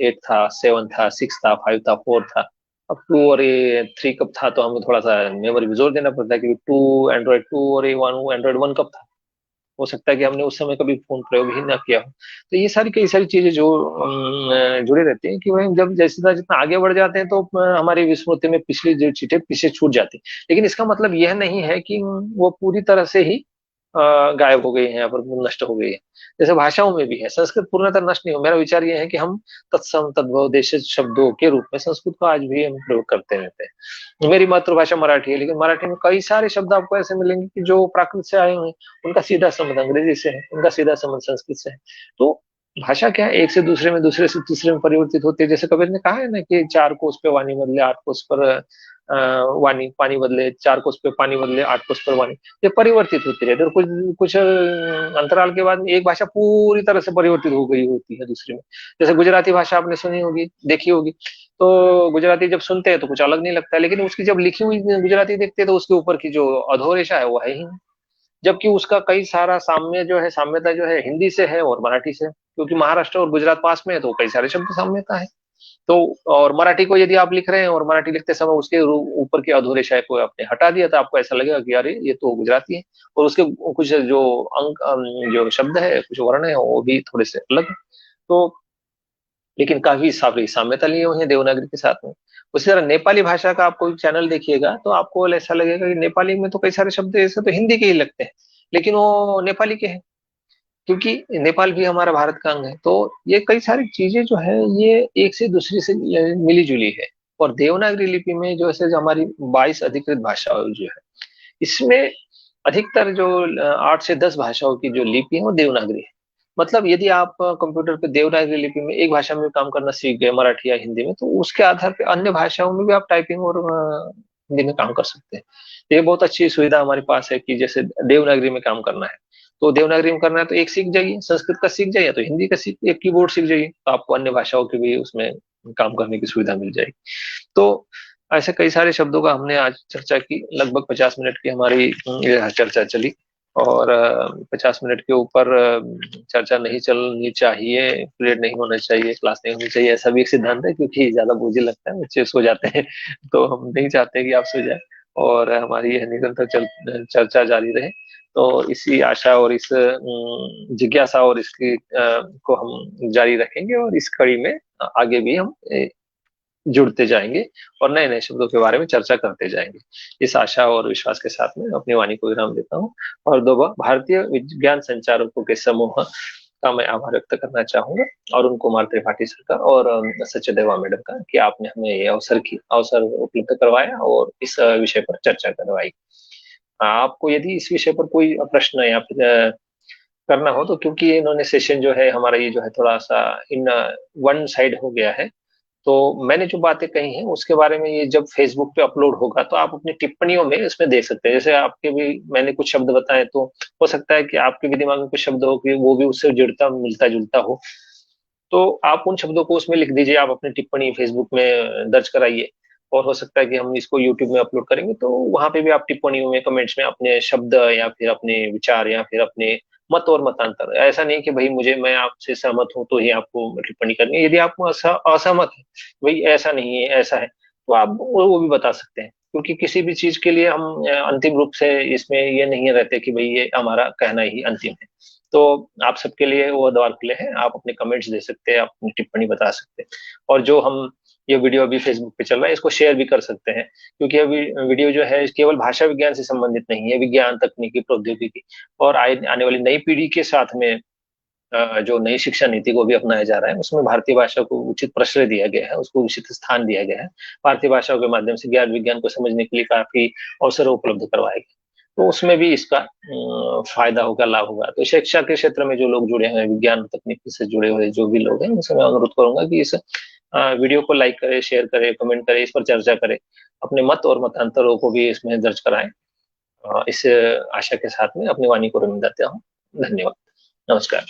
8 था, 7 था, 6 था, 5 था, 4 था। अब 2 और ये 3 कब था, तो हमें थोड़ा सा मेमोरी भी जोर देना पड़ता है, क्योंकि 2 एंड्रॉइड 2 और ये 1 एंड्रॉइड 1 कब था। हो सकता है कि हमने उस समय कभी फोन प्रयोग ही ना किया हो। तो ये सारी कई सारी चीजें जो जुड़े रहते हैं, कि भाई जब जैसे जितना आगे बढ़ जाते हैं, तो हमारी विस्मृति में पिछली जो चीजें पीछे छूट जाती हैं। लेकिन इसका मतलब यह नहीं है कि वो पूरी तरह से ही गायब हो गई है या फिर नष्ट हो गई है। जैसे भाषाओं में भी है, संस्कृत पूर्णतः नष्ट नहीं हो। मेरा विचार यह है कि हम तत्सम तद्भव देशिज शब्दों के रूप में संस्कृत को आज भी हम प्रयोग करते रहते हैं। मेरी मातृभाषा मराठी है, लेकिन मराठी में कई सारे शब्द आपको ऐसे मिलेंगे कि जो प्राकृत से आए हुए हैं, उनका सीधा संबंध अंग्रेजी से है, उनका सीधा संबंध संस्कृत से है। तो भाषा क्या है, एक से दूसरे में, दूसरे से तीसरे में परिवर्तित होती है। जैसे कबीर ने कहा है ना कि 4 कोस पे वाणी बदले, 8 कोस पर वाणी, पानी बदले, 4 कोस पे पानी बदले, 8 कोस पर वाणी। ये परिवर्तित होती रहती है, और कुछ कुछ अंतराल के बाद एक भाषा पूरी तरह से परिवर्तित हो गई होती है दूसरी में। जैसे गुजराती भाषा आपने सुनी होगी, देखी होगी। तो गुजराती जब सुनते हैं तो कुछ अलग नहीं लगता है, लेकिन उसकी जब लिखी हुई गुजराती देखते हैं, तो उसके ऊपर की जो अधोरेखा है वो है ही नहीं। जबकि उसका कई सारा साम्य जो है, साम्यता जो है हिंदी से है और मराठी से, क्योंकि महाराष्ट्र और गुजरात पास में है, तो कई सारे शब्द साम्यता है। तो और मराठी को यदि आप लिख रहे हैं, और मराठी लिखते समय उसके ऊपर के अधूरे शय को आपने हटा दिया, तो आपको ऐसा लगेगा कि अरे ये तो गुजराती है। और उसके कुछ जो अंक जो शब्द है, कुछ वर्ण है, वो भी थोड़े से अलग है। तो लेकिन काफी सारी साम्यता लिए हुए हैं देवनागरी के साथ में। उसी तरह नेपाली भाषा का आप कोई चैनल देखिएगा, तो आपको ऐसा लगेगा कि नेपाली में तो कई सारे शब्द ऐसे तो हिंदी के ही लगते हैं, लेकिन वो नेपाली के हैं, क्योंकि नेपाल भी हमारा भारत का अंग है। तो ये कई सारी चीजें जो है, ये एक से दूसरी से मिली जुली है। और देवनागरी लिपि में जो है, जो हमारी 22 अधिकृत भाषाओं जो है, इसमें अधिकतर जो 8 से 10 भाषाओं की जो लिपि है वो देवनागरी है। मतलब यदि आप कंप्यूटर पे देवनागरी लिपि में एक भाषा में काम करना सीख गए, मराठी या हिंदी में, तो उसके आधार पे अन्य भाषाओं में भी आप टाइपिंग और हिंदी में काम कर सकते हैं। तो ये बहुत अच्छी सुविधा हमारे पास है, कि जैसे देवनागरी में काम करना है, तो देवनागरी में करना है तो एक सीख जाइए, संस्कृत का सीख जाइए, तो हिंदी का सीख, एक कीबोर्ड सीख जाइए, तो आपको अन्य भाषाओं की भी उसमें काम करने की सुविधा मिल जाएगी। तो ऐसे कई सारे शब्दों का हमने आज चर्चा की। लगभग 50 मिनट की हमारी चर्चा चली। और 50 मिनट के ऊपर चर्चा नहीं चलनी चाहिए, पीरियड नहीं होना चाहिए, क्लास नहीं होनी चाहिए, ऐसा भी एक सिद्धांत है, क्योंकि ज्यादा बोझिल लगता है, बच्चे सो जाते हैं। तो हम नहीं चाहते कि आप सो जाए, और हमारी यह निरंतर चर्चा जारी रहे। तो इसी आशा और इस जिज्ञासा और इसकी को हम जारी रखेंगे, और इस कड़ी में आगे भी हम जुड़ते जाएंगे, और नए नए शब्दों के बारे में चर्चा करते जाएंगे। इस आशा और विश्वास के साथ में अपनी वाणी को विराम देता हूँ, और दोबारा भारतीय विज्ञान संचारकों के समूह का मैं आभार व्यक्त करना चाहूंगा, और उनको कुमार त्रिपाठी सर का और सत्यदेवा मैडम का, कि आपने हमें ये अवसर उपलब्ध करवाया और इस विषय पर चर्चा करवाई। आपको यदि इस विषय पर कोई प्रश्न या फिर करना हो, तो क्योंकि इन्होंने सेशन जो है हमारा, ये जो है थोड़ा सा इन वन साइड हो गया है, तो मैंने जो बातें कही हैं उसके बारे में, ये जब फेसबुक पे अपलोड होगा, तो आप अपनी टिप्पणियों में इसमें दे सकते हैं। जैसे आपके भी मैंने कुछ शब्द बताए, तो हो सकता है कि आपके भी दिमाग में कुछ शब्द हो कि वो भी उससे जुड़ता मिलता जुलता हो, तो आप उन शब्दों को उसमें लिख दीजिए, आप अपनी टिप्पणी फेसबुक में दर्ज कराइए। और हो सकता है कि हम इसको यूट्यूब में अपलोड करेंगे, तो वहां पे भी आप टिप्पणियों में, कमेंट्स में अपने शब्द या फिर अपने विचार या फिर अपने मत और मतांतर, ऐसा नहीं कि भाई मुझे, मैं आपसे सहमत हूं तो ही आपको टिप्पणी करनी है। यदि आप असहमत है, भाई ऐसा नहीं है ऐसा है, तो आप वो भी बता सकते हैं, क्योंकि किसी भी चीज के लिए हम अंतिम रूप से इसमें ये नहीं रहते कि भाई ये हमारा कहना ही अंतिम है। तो आप सबके लिए वो द्वार खुले हैं, आप अपने कमेंट्स दे सकते हैं, आप अपनी टिप्पणी बता सकते हैं। और जो हम ये वीडियो अभी फेसबुक पे चल रहा है, इसको शेयर भी कर सकते हैं, क्योंकि अभी वीडियो जो है केवल भाषा विज्ञान से संबंधित नहीं है, विज्ञान, तकनीकी, प्रौद्योगिकी और आने वाली नई पीढ़ी के साथ में जो नई शिक्षा नीति को भी अपनाया जा रहा है, उसमें भारतीय भाषा को उचित प्रश्रय दिया गया है, उसको उचित स्थान दिया गया है। भारतीय भाषाओं के माध्यम से ज्ञान विज्ञान को समझने के लिए काफी अवसर उपलब्ध करवाए गए, तो उसमें भी इसका फायदा होगा, लाभ होगा। तो शिक्षा के क्षेत्र में जो लोग जुड़े हैं, विज्ञान तकनीकी से जुड़े हुए जो भी लोग हैं, उनसे मैं अनुरोध करूंगा कि इस वीडियो को लाइक करें, शेयर करें, कमेंट करें, इस पर चर्चा करें, अपने मत और मतांतरों को भी इसमें दर्ज कराएं। इस आशा के साथ में अपनी वाणी को रविंदाते हूँ। धन्यवाद। नमस्कार।